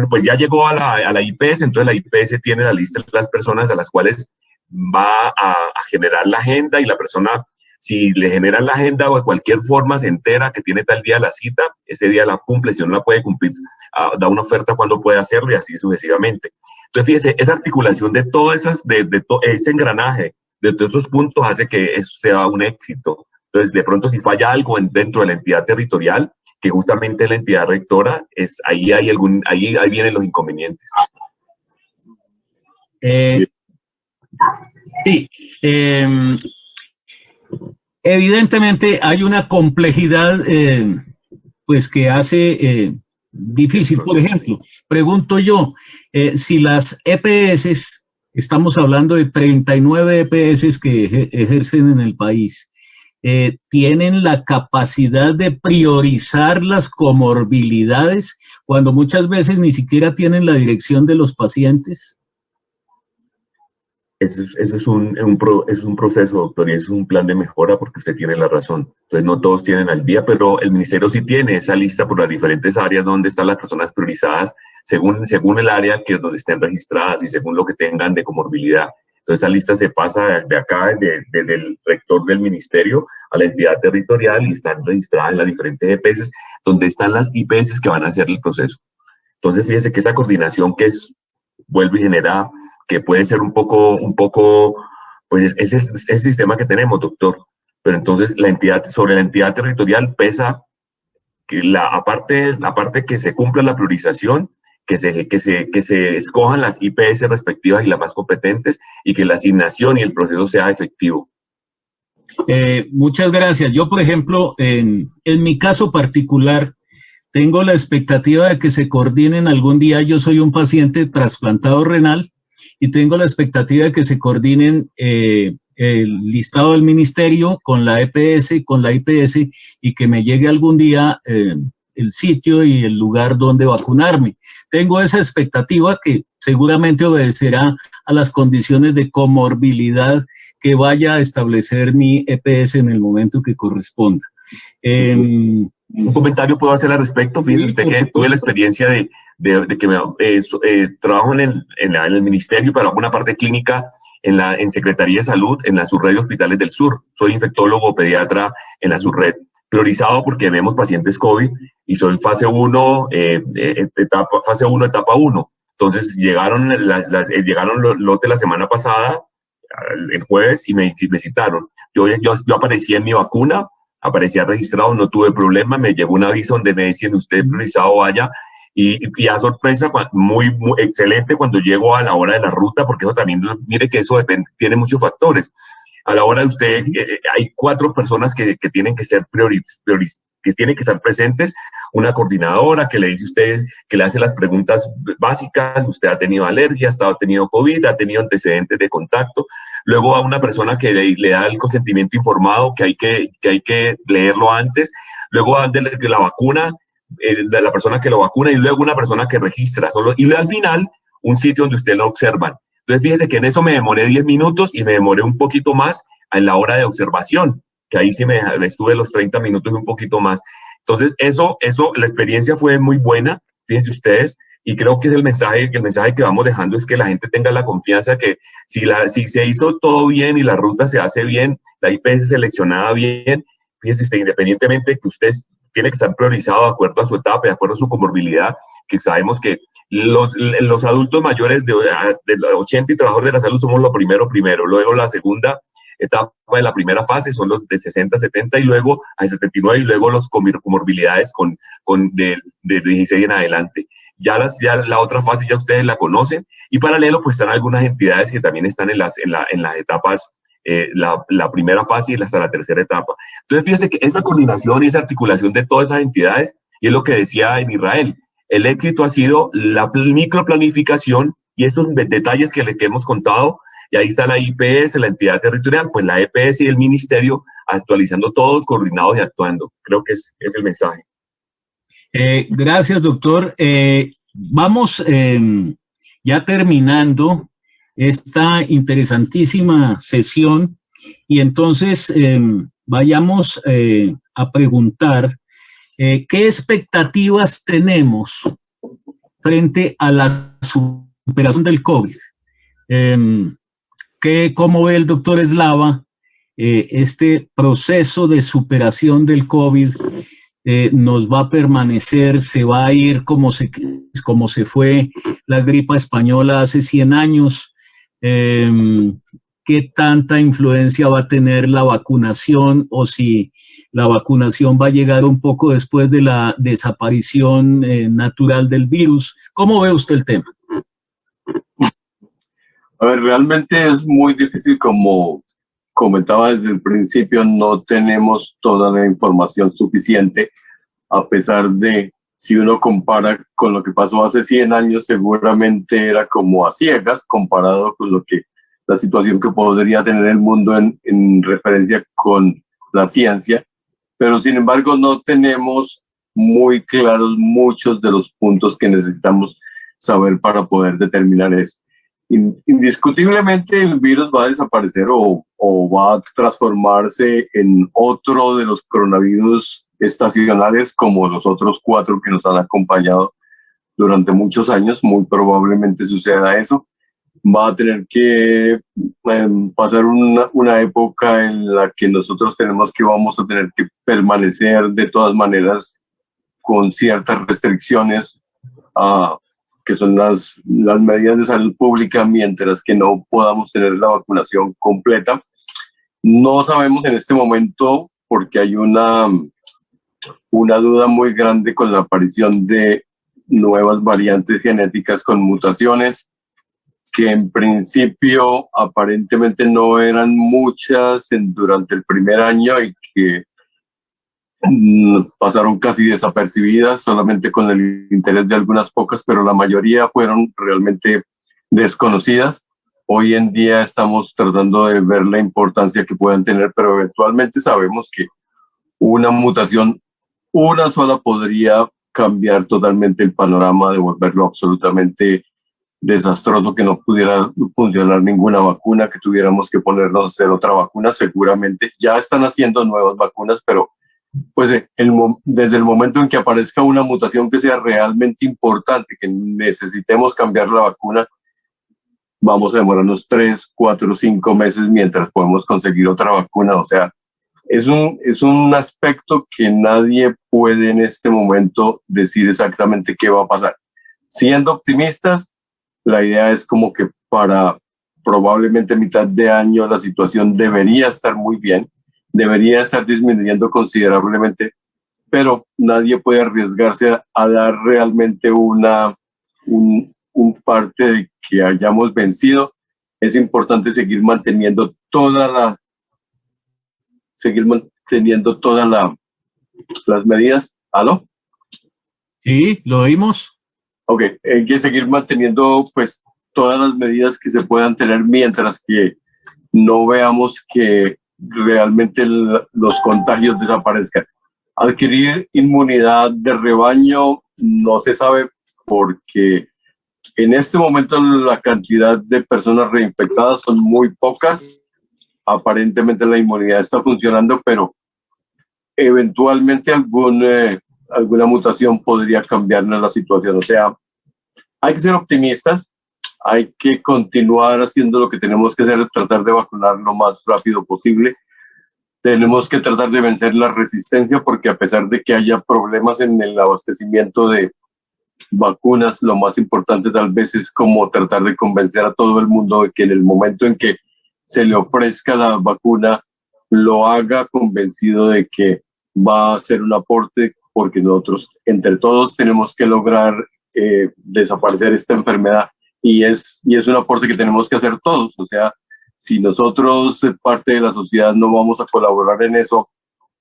pues ya llegó a la IPS, entonces la IPS tiene la lista de las personas a las cuales va a generar la agenda y la persona, si le generan la agenda o de cualquier forma se entera que tiene tal día la cita, ese día la cumple, si no la puede cumplir, da una oferta cuando puede hacerlo y así sucesivamente. Entonces, fíjese, esa articulación de todas esas, ese engranaje, de todos esos puntos hace que eso sea un éxito. Entonces, de pronto, si falla algo dentro de la entidad territorial, que justamente la entidad rectora, ahí vienen los inconvenientes. Sí. Evidentemente hay una complejidad pues que hace difícil. Por ejemplo, pregunto yo, si las EPS, estamos hablando de 39 EPS que ejercen en el país, tienen la capacidad de priorizar las comorbilidades cuando muchas veces ni siquiera tienen la dirección de los pacientes. Eso es un proceso, doctor, y es un plan de mejora porque usted tiene la razón. Entonces, no todos tienen al día, pero el ministerio sí tiene esa lista por las diferentes áreas donde están las personas priorizadas según el área que es donde estén registradas y según lo que tengan de comorbilidad. Entonces, esa lista se pasa de acá, desde el rector del ministerio a la entidad territorial y están registradas en las diferentes EPS donde están las IPS que van a hacer el proceso. Entonces, fíjese que esa coordinación vuelve y genera, que puede ser un poco, pues es el sistema que tenemos, doctor. Pero entonces sobre la entidad territorial pesa aparte que se cumpla la priorización, que se escojan las IPS respectivas y las más competentes y que la asignación y el proceso sea efectivo. Muchas gracias. Yo, por ejemplo, en mi caso particular, tengo la expectativa de que se coordinen algún día. Yo soy un paciente trasplantado renal y tengo la expectativa de que se coordinen el listado del ministerio con la EPS, con la IPS, y que me llegue algún día el sitio y el lugar donde vacunarme. Tengo esa expectativa que seguramente obedecerá a las condiciones de comorbilidad que vaya a establecer mi EPS en el momento que corresponda. Un comentario puedo hacer al respecto. Fíjese usted que tuve la experiencia de que trabajo en el ministerio, pero hago una parte clínica en Secretaría de Salud, en la subred de Hospitales del Sur. Soy infectólogo pediatra en la subred, priorizado porque vemos pacientes COVID y soy fase 1, etapa 1. Entonces llegaron los lotes la semana pasada, el jueves, y me citaron. Yo aparecía en mi vacuna, aparecía registrado, no tuve problema, me llegó un aviso donde me decían usted priorizado, vaya, y a sorpresa, muy excelente cuando llego a la hora de la ruta, porque eso también, mire que eso tiene muchos factores. A la hora de usted, hay 4 personas que tienen que ser que tienen que estar presentes, una coordinadora que le dice usted, que le hace las preguntas básicas, usted ha tenido alergia, ha tenido COVID, ha tenido antecedentes de contacto, luego a una persona que le da el consentimiento informado, que hay que leerlo antes, luego a la vacuna, la persona que lo vacuna, y luego una persona que registra, y al final un sitio donde usted lo observan. Entonces fíjese que en eso me demoré 10 minutos y me demoré un poquito más en la hora de observación, que ahí sí me estuve los 30 minutos y un poquito más. Entonces eso, la experiencia fue muy buena, fíjense ustedes, y creo que es el mensaje que vamos dejando, es que la gente tenga la confianza que si se hizo todo bien y la ruta se hace bien, la IPS seleccionada bien, fíjense usted, independientemente de que usted tiene que estar priorizado de acuerdo a su etapa, de acuerdo a su comorbilidad, que sabemos que los adultos mayores de 80 y trabajadores de la salud somos lo primero, luego la segunda etapa de la primera fase son los de 60 a 70 y luego a 79 y luego los comorbilidades de 16 en adelante. Ya la otra fase ya ustedes la conocen y paralelo pues están algunas entidades que también están en las etapas, la primera fase y hasta la tercera etapa. Entonces fíjense que esa coordinación y esa articulación de todas esas entidades, y es lo que decía en Israel, el éxito ha sido la microplanificación y esos detalles que hemos contado. Y ahí está la IPS, la entidad territorial, pues la EPS y el ministerio actualizando todos, coordinados y actuando. Creo que es el mensaje. Gracias, doctor. Vamos ya terminando esta interesantísima sesión y entonces vayamos a preguntar qué expectativas tenemos frente a la superación del COVID. ¿Cómo ve el doctor Eslava este proceso de superación del COVID? ¿Nos va a permanecer, se va a ir como se fue la gripa española hace 100 años? ¿Qué tanta influencia va a tener la vacunación o si la vacunación va a llegar un poco después de la desaparición natural del virus? ¿Cómo ve usted el tema? A ver, realmente es muy difícil, como comentaba desde el principio, no tenemos toda la información suficiente, a pesar de, si uno compara con lo que pasó hace 100 años, seguramente era como a ciegas comparado con la situación que podría tener el mundo en referencia con la ciencia, pero sin embargo no tenemos muy claros muchos de los puntos que necesitamos saber para poder determinar eso. Indiscutiblemente el virus va a desaparecer o va a transformarse en otro de los coronavirus estacionales como los otros 4 que nos han acompañado durante muchos años. Muy probablemente suceda eso. Va a tener que pasar una época en la que nosotros vamos a tener que permanecer de todas maneras con ciertas restricciones que son las medidas de salud pública, mientras que no podamos tener la vacunación completa. No sabemos en este momento porque hay una una duda muy grande con la aparición de nuevas variantes genéticas con mutaciones que en principio aparentemente no eran muchas durante el primer año y que pasaron casi desapercibidas, solamente con el interés de algunas pocas, pero la mayoría fueron realmente desconocidas. Hoy en día estamos tratando de ver la importancia que puedan tener, pero eventualmente sabemos que una mutación, una sola, podría cambiar totalmente el panorama, de volverlo absolutamente desastroso, que no pudiera funcionar ninguna vacuna, que tuviéramos que ponernos a hacer otra vacuna. Seguramente ya están haciendo nuevas vacunas, pero pues desde el momento en que aparezca una mutación que sea realmente importante, que necesitemos cambiar la vacuna, vamos a demorarnos 3, 4, 5 meses mientras podemos conseguir otra vacuna. O sea, es un aspecto que nadie puede en este momento decir exactamente qué va a pasar. Siendo optimistas, la idea es como que para probablemente mitad de año la situación debería estar muy bien, debería estar disminuyendo considerablemente, pero nadie puede arriesgarse a dar realmente un parte de que hayamos vencido. Es importante seguir manteniendo las medidas. ¿Aló? Sí, lo oímos. Ok, hay que seguir manteniendo pues todas las medidas que se puedan tener mientras que no veamos que realmente los contagios desaparezcan. Adquirir inmunidad de rebaño no se sabe, porque en este momento la cantidad de personas reinfectadas son muy pocas. Aparentemente la inmunidad está funcionando, pero eventualmente alguna mutación podría cambiarnos la situación. O sea, hay que ser optimistas, hay que continuar haciendo lo que tenemos que hacer, tratar de vacunar lo más rápido posible. Tenemos que tratar de vencer la resistencia, porque a pesar de que haya problemas en el abastecimiento de vacunas, lo más importante tal vez es como tratar de convencer a todo el mundo de que en el momento en que se le ofrezca la vacuna, lo haga convencido de que va a ser un aporte, porque nosotros entre todos tenemos que lograr desaparecer esta enfermedad, y es un aporte que tenemos que hacer todos. O sea, si nosotros, parte de la sociedad, no vamos a colaborar en eso,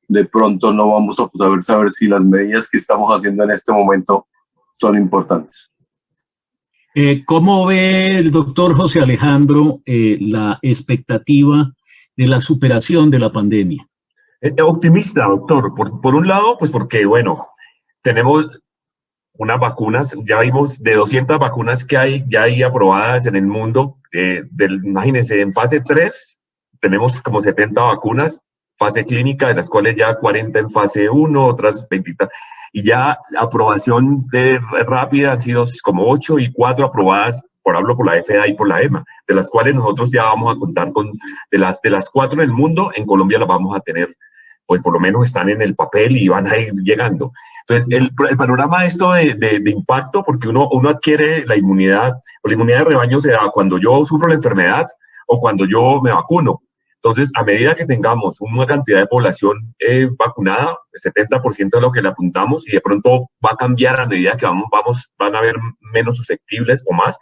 de pronto no vamos a saber si las medidas que estamos haciendo en este momento son importantes. ¿Cómo ve el doctor José Alejandro la expectativa de la superación de la pandemia? Optimista, doctor. Por un lado, pues porque, bueno, tenemos unas vacunas, ya vimos de 200 vacunas que hay ya ahí aprobadas en el mundo. Imagínense, en fase 3 tenemos como 70 vacunas, fase clínica, de las cuales ya 40 en fase 1, otras 20. Y ya la aprobación rápida han sido como 8 y 4 aprobadas, hablo por la FDA y por la EMA, de las cuales nosotros ya vamos a contar con, de las 4 en el mundo, en Colombia las vamos a tener, pues por lo menos están en el papel y van a ir llegando. Entonces, el panorama de esto de impacto, porque uno adquiere la inmunidad, o la inmunidad de rebaño se da cuando yo sufro la enfermedad o cuando yo me vacuno. Entonces, a medida que tengamos una cantidad de población vacunada, el 70% de lo que le apuntamos, y de pronto va a cambiar a medida que van a haber menos susceptibles o más.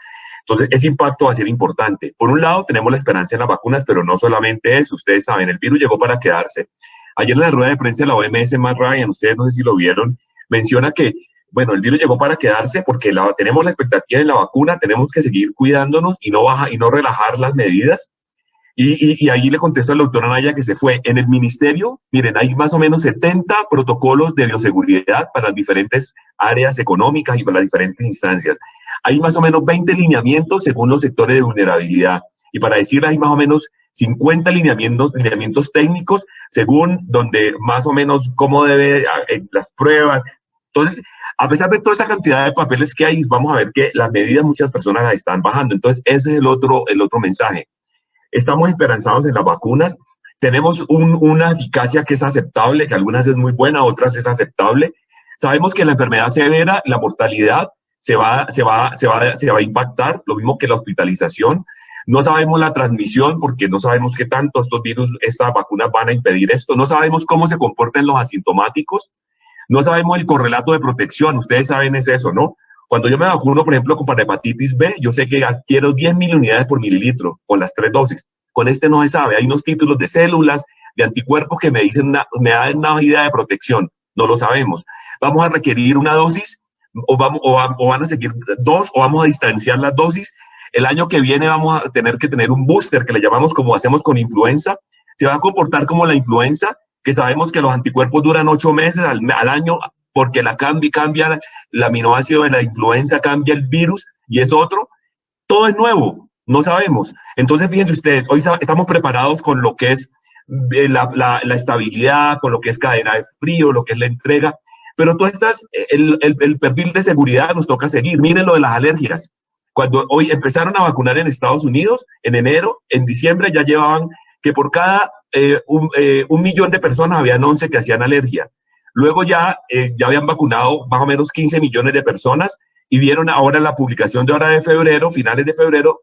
Entonces, ese impacto va a ser importante. Por un lado, tenemos la esperanza en las vacunas, pero no solamente eso. Ustedes saben, el virus llegó para quedarse. Ayer en la rueda de prensa de la OMS, Matt Ryan, ustedes no sé si lo vieron, menciona que, bueno, el virus llegó para quedarse porque tenemos la expectativa en la vacuna, tenemos que seguir cuidándonos y no relajar las medidas. Y ahí le contesto al doctor Anaya que se fue. En el ministerio, miren, hay más o menos 70 protocolos de bioseguridad para las diferentes áreas económicas y para las diferentes instancias. Hay más o menos 20 lineamientos según los sectores de vulnerabilidad. Y para decir, hay más o menos 50 lineamientos técnicos según donde más o menos cómo debe las pruebas. Entonces, a pesar de toda esta cantidad de papeles que hay, vamos a ver que las medidas muchas personas las están bajando. Entonces, ese es el otro mensaje. Estamos esperanzados en las vacunas. Tenemos una eficacia que es aceptable, que algunas es muy buena, otras es aceptable. Sabemos que la enfermedad severa, la mortalidad se va a impactar, lo mismo que la hospitalización. No sabemos la transmisión porque no sabemos qué tanto estos virus, estas vacunas van a impedir esto. No sabemos cómo se comportan los asintomáticos. No sabemos el correlato de protección, ustedes saben es eso, ¿no? Cuando yo me vacuno, por ejemplo, para hepatitis B, yo sé que adquiero 10.000 unidades por mililitro con las 3 dosis. Con este no se sabe, hay unos títulos de células, de anticuerpos que me dicen, me dan una idea de protección, no lo sabemos. Vamos a requerir una dosis o van a seguir 2 o vamos a distanciar las dosis. El año que viene vamos a tener que tener un booster que le llamamos como hacemos con influenza. Se va a comportar como la influenza, que sabemos que los anticuerpos duran 8 meses al año, porque cambia el aminoácido de la influenza, cambia el virus y es otro. Todo es nuevo, no sabemos. Entonces, fíjense ustedes, hoy estamos preparados con lo que es la estabilidad, con lo que es cadena de frío, lo que es la entrega, pero todas estas, el perfil de seguridad nos toca seguir. Miren lo de las alergias. Cuando hoy empezaron a vacunar en Estados Unidos, en enero, en diciembre ya llevaban que por cada 1 millón de personas habían 11 que hacían alergia. Luego ya habían vacunado más o menos 15 millones de personas y vieron ahora la publicación de ahora de febrero, finales de febrero,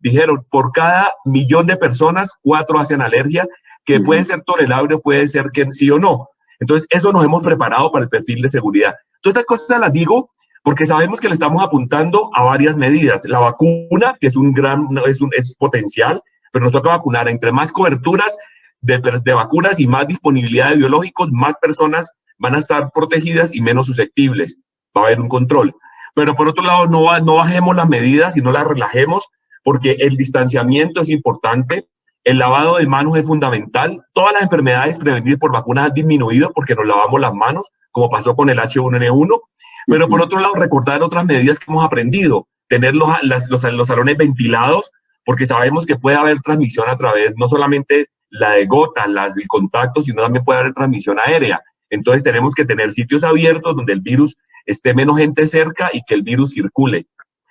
dijeron por cada 1 millón de personas, 4 hacen alergia, que puede ser tolerable, puede ser que sí o no. Entonces, eso nos hemos preparado para el perfil de seguridad. Todas estas cosas las digo porque sabemos que le estamos apuntando a varias medidas. La vacuna, que es potencial, pero nos toca vacunar. Entre más coberturas de vacunas y más disponibilidad de biológicos, más personas van a estar protegidas y menos susceptibles. Va a haber un control. Pero por otro lado, no bajemos las medidas y no las relajemos, porque el distanciamiento es importante. El lavado de manos es fundamental. Todas las enfermedades prevenidas por vacunas han disminuido porque nos lavamos las manos, como pasó con el H1N1. Pero por otro lado, recordar otras medidas que hemos aprendido. Tener los salones ventilados, porque sabemos que puede haber transmisión a través, no solamente la de gotas, el contacto, sino también puede haber transmisión aérea. Entonces tenemos que tener sitios abiertos donde el virus esté menos gente cerca y que el virus circule.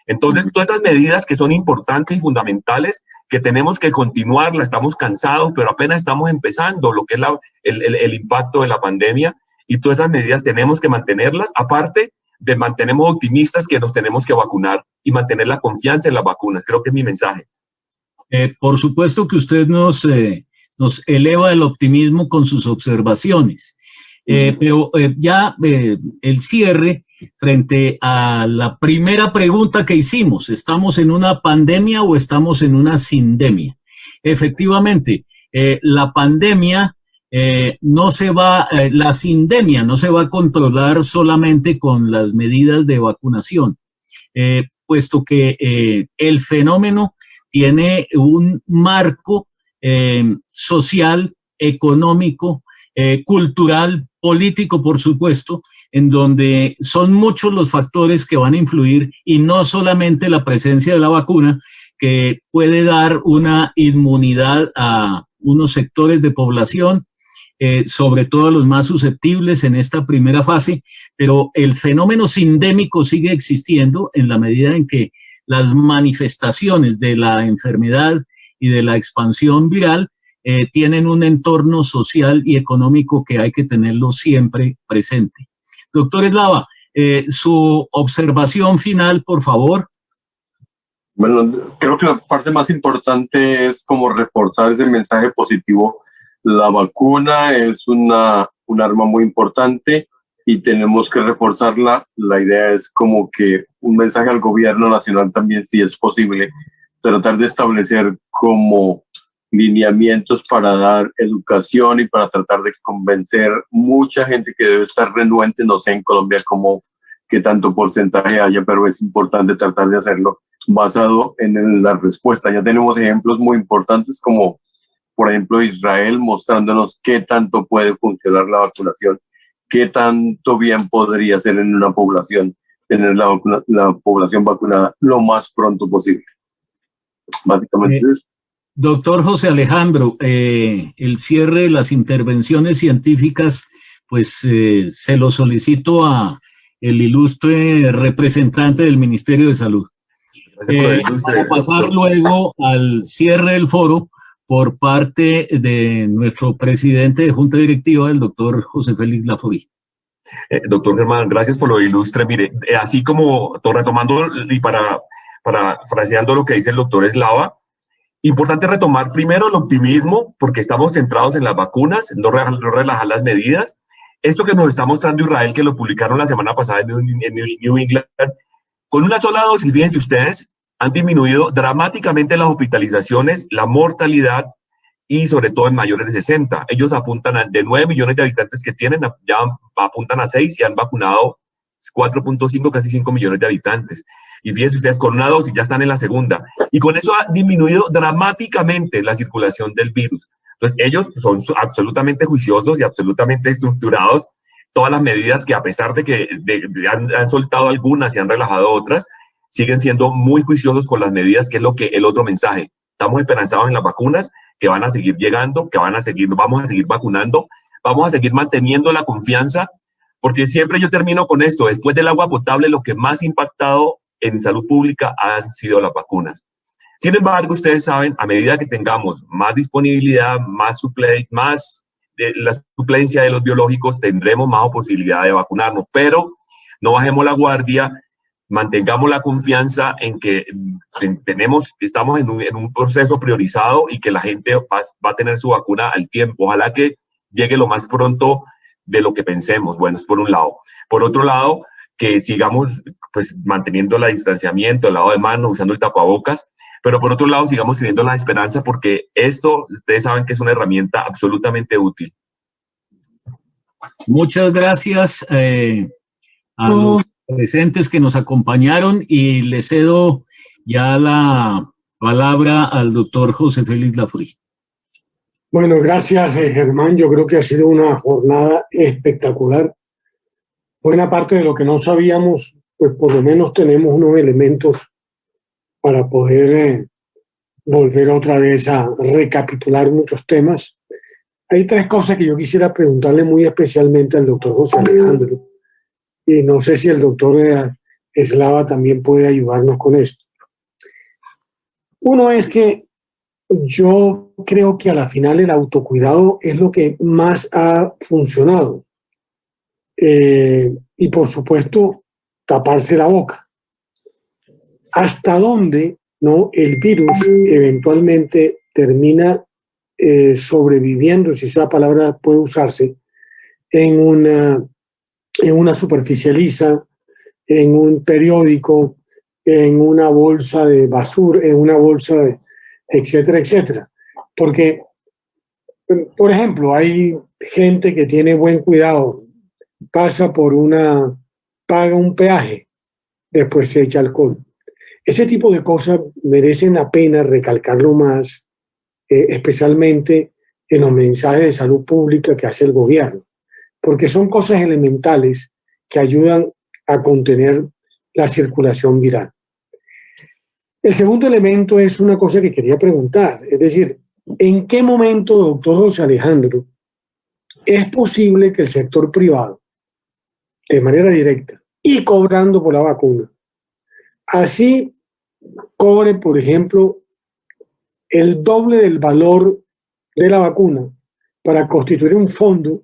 Entonces, todas esas medidas que son importantes y fundamentales, que tenemos que continuarlas, estamos cansados, pero apenas estamos empezando lo que es el impacto de la pandemia, y todas esas medidas tenemos que mantenerlas, aparte de mantenemos optimistas que nos tenemos que vacunar y mantener la confianza en las vacunas. Creo que es mi mensaje. Por supuesto que usted nos eleva el optimismo con sus observaciones, pero ya el cierre frente a la primera pregunta que hicimos, ¿estamos en una pandemia o estamos en una sindemia? Efectivamente, la pandemia la sindemia no se va a controlar solamente con las medidas de vacunación, puesto que el fenómeno tiene un marco social, económico, cultural, político, por supuesto, en donde son muchos los factores que van a influir y no solamente la presencia de la vacuna, que puede dar una inmunidad a unos sectores de población, sobre todo los más susceptibles en esta primera fase, pero el fenómeno sindémico sigue existiendo en la medida en que las manifestaciones de la enfermedad y de la expansión viral tienen un entorno social y económico que hay que tenerlo siempre presente. Doctor Eslava, su observación final, por favor. Bueno, creo que la parte más importante es como reforzar ese mensaje positivo. La vacuna es un arma muy importante y tenemos que reforzarla. La idea es como que un mensaje al gobierno nacional también, si es posible, tratar de establecer como lineamientos para dar educación y para tratar de convencer mucha gente que debe estar renuente, no sé en Colombia cómo, qué tanto porcentaje haya, pero es importante tratar de hacerlo basado en la respuesta. Ya tenemos ejemplos muy importantes como, por ejemplo, Israel mostrándonos qué tanto puede funcionar la vacunación, qué tanto bien podría ser en una población tener la población vacunada lo más pronto posible. Básicamente es eso. Doctor José Alejandro, el cierre de las intervenciones científicas, pues se lo solicito a el ilustre representante del Ministerio de Salud. Vamos a pasar luego al cierre del foro por parte de nuestro presidente de Junta Directiva, el doctor José Félix Laforí. Doctor Germán, gracias por lo ilustre. Mire, así como retomando y parafraseando lo que dice el doctor Eslava, importante retomar primero el optimismo, porque estamos centrados en las vacunas, no relajar las medidas, esto que nos está mostrando Israel, que lo publicaron la semana pasada en New England, con una sola dosis, fíjense ustedes, han disminuido dramáticamente las hospitalizaciones, la mortalidad y sobre todo en mayores de 60. Ellos apuntan de 9 millones de habitantes que tienen, ya apuntan a 6 y han vacunado 4.5, casi 5 millones de habitantes. Y fíjense ustedes, con una dosis ya están en la segunda. Y con eso ha disminuido dramáticamente la circulación del virus. Entonces, ellos son absolutamente juiciosos y absolutamente estructurados. Todas las medidas que, a pesar de que han soltado algunas y han relajado otras, siguen siendo muy juiciosos con las medidas, que es lo que el otro mensaje. Estamos esperanzados en las vacunas, que van a seguir llegando, que vamos a seguir vacunando, vamos a seguir manteniendo la confianza, porque siempre yo termino con esto: después del agua potable, lo que más ha impactado en salud pública han sido las vacunas. Sin embargo, ustedes saben, a medida que tengamos más disponibilidad, más la suplencia de los biológicos, tendremos más posibilidad de vacunarnos, pero no bajemos la guardia, mantengamos la confianza en que estamos en un proceso priorizado y que la gente va a tener su vacuna al tiempo. Ojalá que llegue lo más pronto de lo que pensemos. Bueno, es por un lado. Por otro lado, que sigamos pues manteniendo el distanciamiento, el lavado de manos, usando el tapabocas, pero por otro lado sigamos teniendo la esperanza, porque esto, ustedes saben que es una herramienta absolutamente útil. Muchas gracias a los presentes que nos acompañaron, y le cedo ya la palabra al doctor José Félix Lafrrie. Bueno, gracias, Germán. Yo creo que ha sido una jornada espectacular. Buena parte de lo que no sabíamos, pues por lo menos tenemos unos elementos para poder volver otra vez a recapitular muchos temas. Hay tres cosas que yo quisiera preguntarle muy especialmente al doctor José Alejandro, y no sé si el doctor Eslava también puede ayudarnos con esto. Uno es que yo creo que a la final el autocuidado es lo que más ha funcionado. Y por supuesto, taparse la boca. ¿Hasta dónde, no, el virus eventualmente termina sobreviviendo, si esa palabra puede usarse, en una superficie lisa, en un periódico, en una bolsa de basura, en una bolsa de etcétera, etcétera? Porque, por ejemplo, hay gente que tiene buen cuidado, paga un peaje, después se echa alcohol. Ese tipo de cosas merecen la pena recalcarlo más, especialmente en los mensajes de salud pública que hace el gobierno, porque son cosas elementales que ayudan a contener la circulación viral. El segundo elemento es una cosa que quería preguntar, es decir, ¿en qué momento, doctor José Alejandro, es posible que el sector privado, de manera directa y cobrando por la vacuna, así cobre, por ejemplo, el doble del valor de la vacuna para constituir un fondo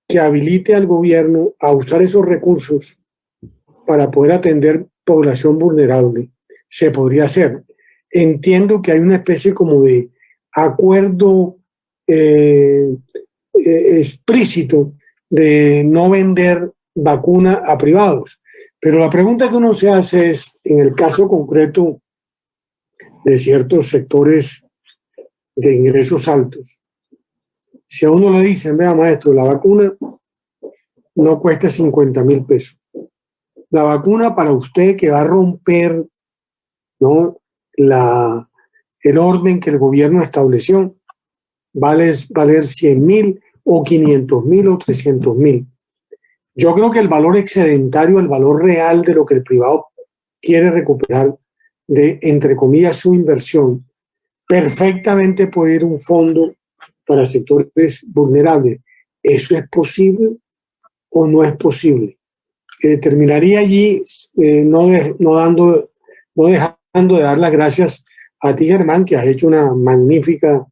que habilite al gobierno a usar esos recursos para poder atender población vulnerable? Se podría hacer. Entiendo que hay una especie como de acuerdo explícito de no vender vacuna a privados. Pero la pregunta que uno se hace es, en el caso concreto de ciertos sectores de ingresos altos, si a uno le dicen, vea maestro, la vacuna no cuesta 50,000 pesos. La vacuna para usted que va a romper, ¿no?, el orden que el gobierno estableció, valer 100,000 o 500,000 o 300,000. Yo creo que el valor excedentario, el valor real de lo que el privado quiere recuperar de, entre comillas, su inversión, perfectamente puede ir un fondo para sectores vulnerables. ¿Eso es posible o no es posible? Terminaría allí, no dejando de dar las gracias a ti, Germán, que has hecho una magnífica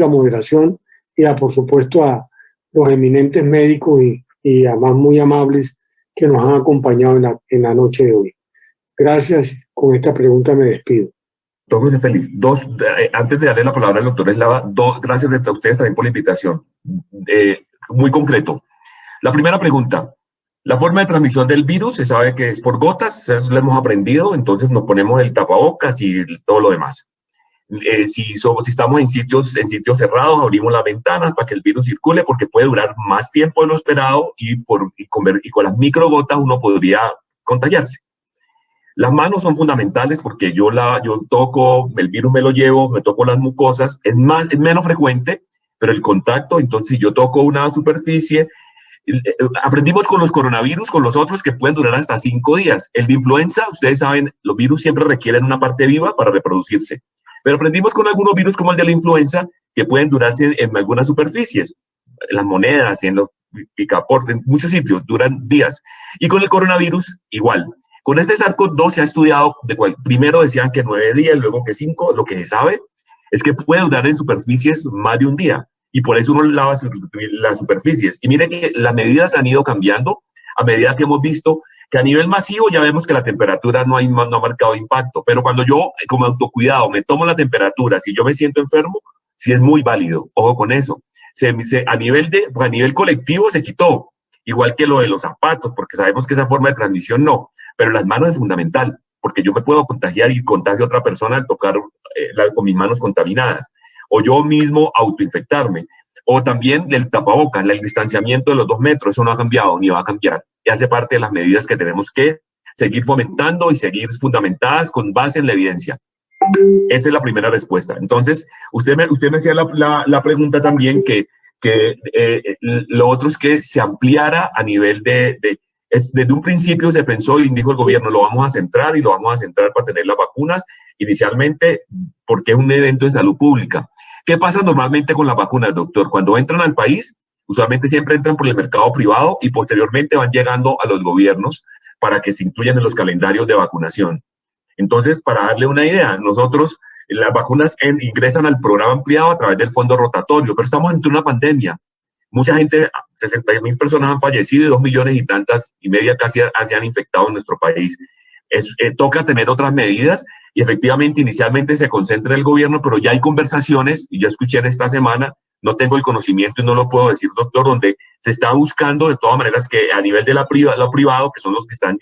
moderación, y por supuesto a los eminentes médicos y además muy amables que nos han acompañado en la noche de hoy. Gracias. Con esta pregunta me despido. Doctor José Félix, antes de darle la palabra al doctor Eslava, gracias a ustedes también por la invitación. Muy concreto. La primera pregunta, la forma de transmisión del virus se sabe que es por gotas, eso lo hemos aprendido, entonces nos ponemos el tapabocas y todo lo demás. Si estamos en sitios cerrados, abrimos las ventanas para que el virus circule, porque puede durar más tiempo de lo esperado y con las microgotas uno podría contagiarse. Las manos son fundamentales porque yo toco, el virus me lo llevo, me toco las mucosas, es menos frecuente, pero el contacto, entonces si yo toco una superficie, aprendimos con los coronavirus, con los otros que pueden durar hasta 5 días. El de influenza, ustedes saben, los virus siempre requieren una parte viva para reproducirse, pero aprendimos con algunos virus como el de la influenza que pueden durarse en algunas superficies, en las monedas, en los picaportes, en muchos sitios, duran días. Y con el coronavirus, igual. Con este SARS-CoV-2 se ha estudiado, primero decían que 9 días, luego que 5, lo que se sabe es que puede durar en superficies más de un día, y por eso uno lava las superficies. Y mire que las medidas han ido cambiando a medida que hemos visto que a nivel masivo ya vemos que la temperatura no ha marcado impacto, pero cuando yo, como autocuidado, me tomo la temperatura, si yo me siento enfermo, sí es muy válido, ojo con eso. A nivel colectivo se quitó, igual que lo de los zapatos, porque sabemos que esa forma de transmisión no. Pero las manos es fundamental, porque yo me puedo contagiar y contagio a otra persona al tocar con mis manos contaminadas, o yo mismo autoinfectarme, o también el tapabocas, el distanciamiento de los 2 metros, eso no ha cambiado ni va a cambiar, y hace parte de las medidas que tenemos que seguir fomentando y seguir fundamentadas con base en la evidencia. Esa es la primera respuesta. Entonces, usted me hacía la pregunta también que lo otro es que se ampliara a nivel desde un principio se pensó y dijo el gobierno, lo vamos a centrar y lo vamos a centrar para tener las vacunas inicialmente porque es un evento de salud pública. ¿Qué pasa normalmente con las vacunas, doctor? Cuando entran al país, usualmente siempre entran por el mercado privado y posteriormente van llegando a los gobiernos para que se incluyan en los calendarios de vacunación. Entonces, para darle una idea, nosotros las vacunas ingresan al programa ampliado a través del fondo rotatorio, pero estamos entre una pandemia. Mucha gente, 60.000 personas han fallecido y 2 millones y tantas y media casi se han infectado en nuestro país. Toca tener otras medidas y efectivamente inicialmente se concentra el gobierno, pero ya hay conversaciones, y yo escuché en esta semana, no tengo el conocimiento y no lo puedo decir, doctor, donde se está buscando de todas maneras que a nivel de lo privado, que son los que están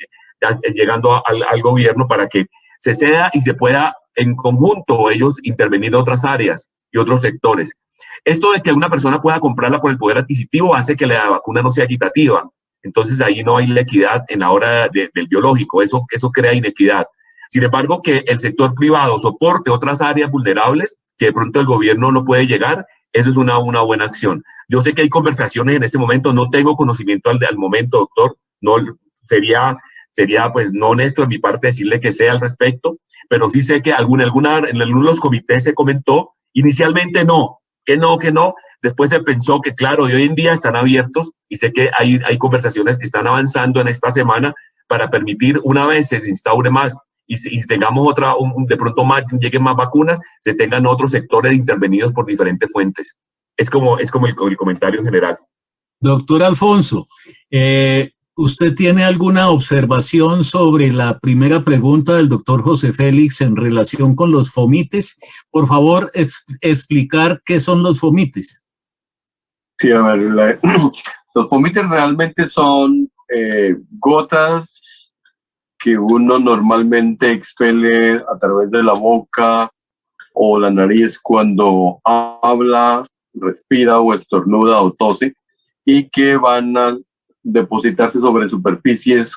llegando al gobierno, para que se ceda y se pueda en conjunto ellos intervenir en otras áreas y otros sectores. Esto de que una persona pueda comprarla por el poder adquisitivo hace que la vacuna no sea equitativa. Entonces ahí no hay la equidad en la hora del biológico. Eso crea inequidad. Sin embargo, que el sector privado soporte otras áreas vulnerables que de pronto el gobierno no puede llegar, eso es una buena acción. Yo sé que hay conversaciones en este momento, no tengo conocimiento al momento, doctor. No sería pues no honesto de mi parte decirle que sea al respecto, pero sí sé que en algunos de los comités se comentó, inicialmente que no. Después se pensó que, claro, de hoy en día están abiertos y sé que hay conversaciones que están avanzando en esta semana para permitir, una vez se instaure más y tengamos de pronto lleguen más vacunas, se tengan otros sectores intervenidos por diferentes fuentes. Es como el comentario en general. Doctor Alfonso, ¿usted tiene alguna observación sobre la primera pregunta del doctor José Félix en relación con los fomites? Por favor, explicar qué son los fomites. Sí, a ver, los fomites realmente son gotas que uno normalmente expele a través de la boca o la nariz cuando habla, respira o estornuda o tose, y que van a depositarse sobre superficies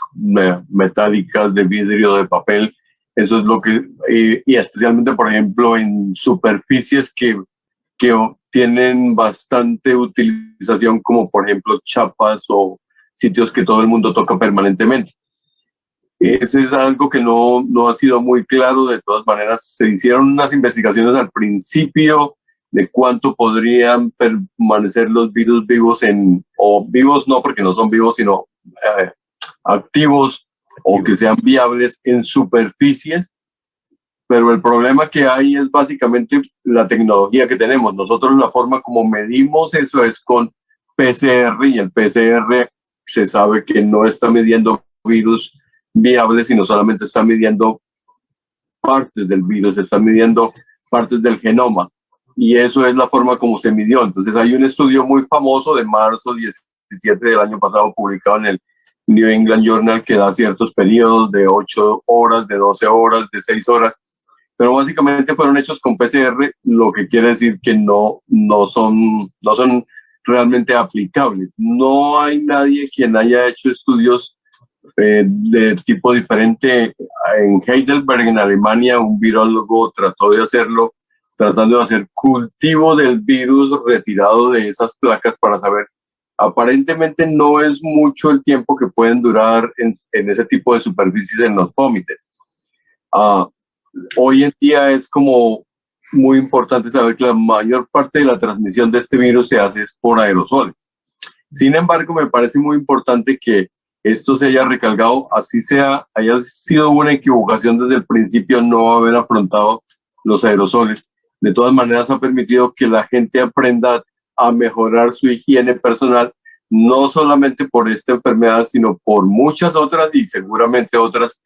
metálicas, de vidrio, de papel. Eso es lo que, y especialmente, por ejemplo, en superficies que tienen bastante utilización, como por ejemplo chapas o sitios que todo el mundo toca permanentemente. Eso es algo que no ha sido muy claro. De todas maneras, se hicieron unas investigaciones al principio de cuánto podrían permanecer los virus vivos o vivos no, porque no son vivos, sino activos o que sean viables en superficies. Pero el problema que hay es básicamente la tecnología que tenemos. Nosotros la forma como medimos eso es con PCR, y el PCR se sabe que no está midiendo virus viables, sino solamente está midiendo partes del virus, se están midiendo partes del genoma, y eso es la forma como se midió. Entonces hay un estudio muy famoso de marzo 17 del año pasado, publicado en el New England Journal, que da ciertos periodos de 8 horas, de 12 horas, de 6 horas, pero básicamente fueron hechos con PCR, lo que quiere decir que no son realmente aplicables. No hay nadie quien haya hecho estudios de tipo diferente. En Heidelberg, en Alemania, un virólogo trató de hacerlo, tratando de hacer cultivo del virus retirado de esas placas para saber. Aparentemente no es mucho el tiempo que pueden durar en ese tipo de superficies en los pómites. Hoy en día es como muy importante saber que la mayor parte de la transmisión de este virus se hace por aerosoles. Sin embargo, me parece muy importante que esto se haya recalcado, así haya sido una equivocación desde el principio no haber afrontado los aerosoles. De todas maneras, ha permitido que la gente aprenda a mejorar su higiene personal, no solamente por esta enfermedad, sino por muchas otras y seguramente otras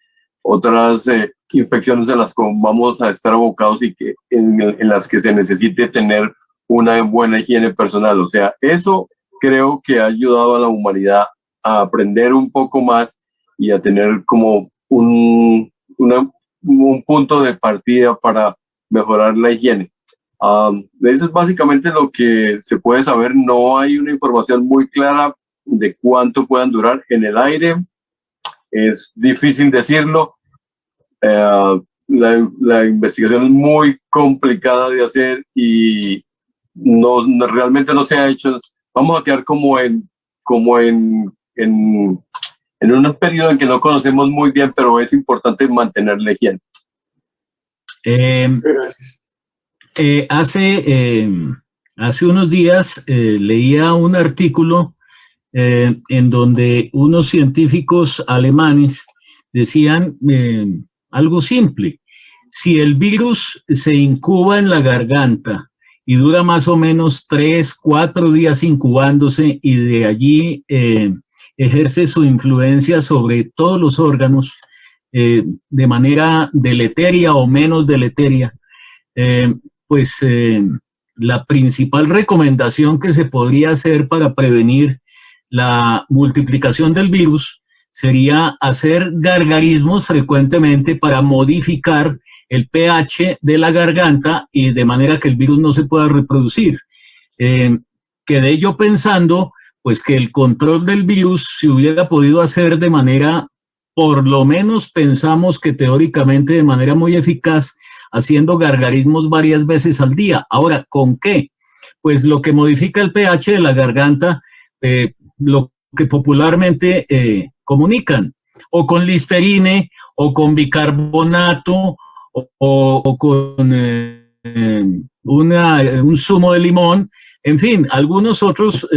infecciones en las que vamos a estar abocados y que en las que se necesite tener una buena higiene personal. O sea, eso creo que ha ayudado a la humanidad a aprender un poco más y a tener como un punto de partida para mejorar la higiene. Eso es básicamente lo que se puede saber. No hay una información muy clara de cuánto puedan durar en el aire. Es difícil decirlo. La investigación es muy complicada de hacer y realmente no se ha hecho. Vamos a quedar como en un periodo en que no conocemos muy bien, pero es importante mantener la higiene. Gracias. Hace unos días leía un artículo en donde unos científicos alemanes decían algo simple: si el virus se incuba en la garganta y dura más o menos 3-4 días incubándose y de allí ejerce su influencia sobre todos los órganos de manera deleteria o menos deleteria, la principal recomendación que se podría hacer para prevenir la multiplicación del virus sería hacer gargarismos frecuentemente para modificar el pH de la garganta y de manera que el virus no se pueda reproducir. Quedé yo pensando pues que el control del virus se hubiera podido hacer de manera, por lo menos pensamos que teóricamente de manera muy eficaz, haciendo gargarismos varias veces al día. Ahora, ¿con qué? Pues lo que modifica el pH de la garganta, lo que popularmente comunican, o con Listerine, o con bicarbonato, o con un zumo de limón. En fin, algunos otros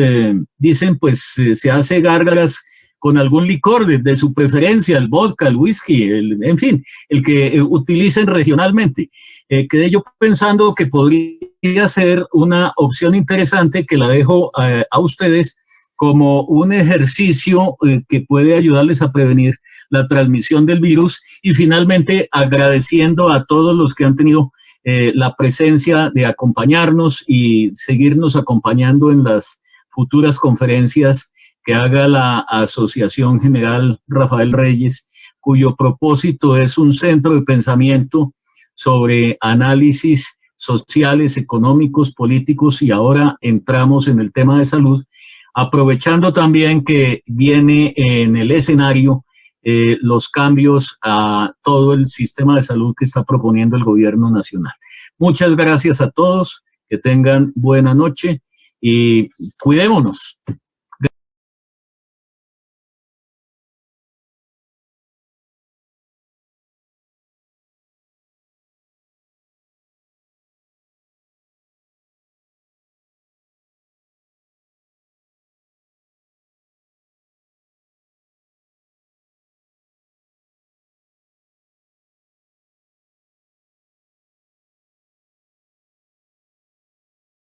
dicen, pues se hace gárgaras con algún licor de su preferencia, el vodka, el whisky, en fin, el que utilicen regionalmente. Quedé yo pensando que podría ser una opción interesante que la dejo a ustedes como un ejercicio que puede ayudarles a prevenir la transmisión del virus, y finalmente agradeciendo a todos los que han tenido la presencia de acompañarnos y seguirnos acompañando en las futuras conferencias que haga la Asociación General Rafael Reyes, cuyo propósito es un centro de pensamiento sobre análisis sociales, económicos, políticos, y ahora entramos en el tema de salud, aprovechando también que viene en el escenario los cambios a todo el sistema de salud que está proponiendo el gobierno nacional. Muchas gracias a todos, que tengan buena noche y cuidémonos.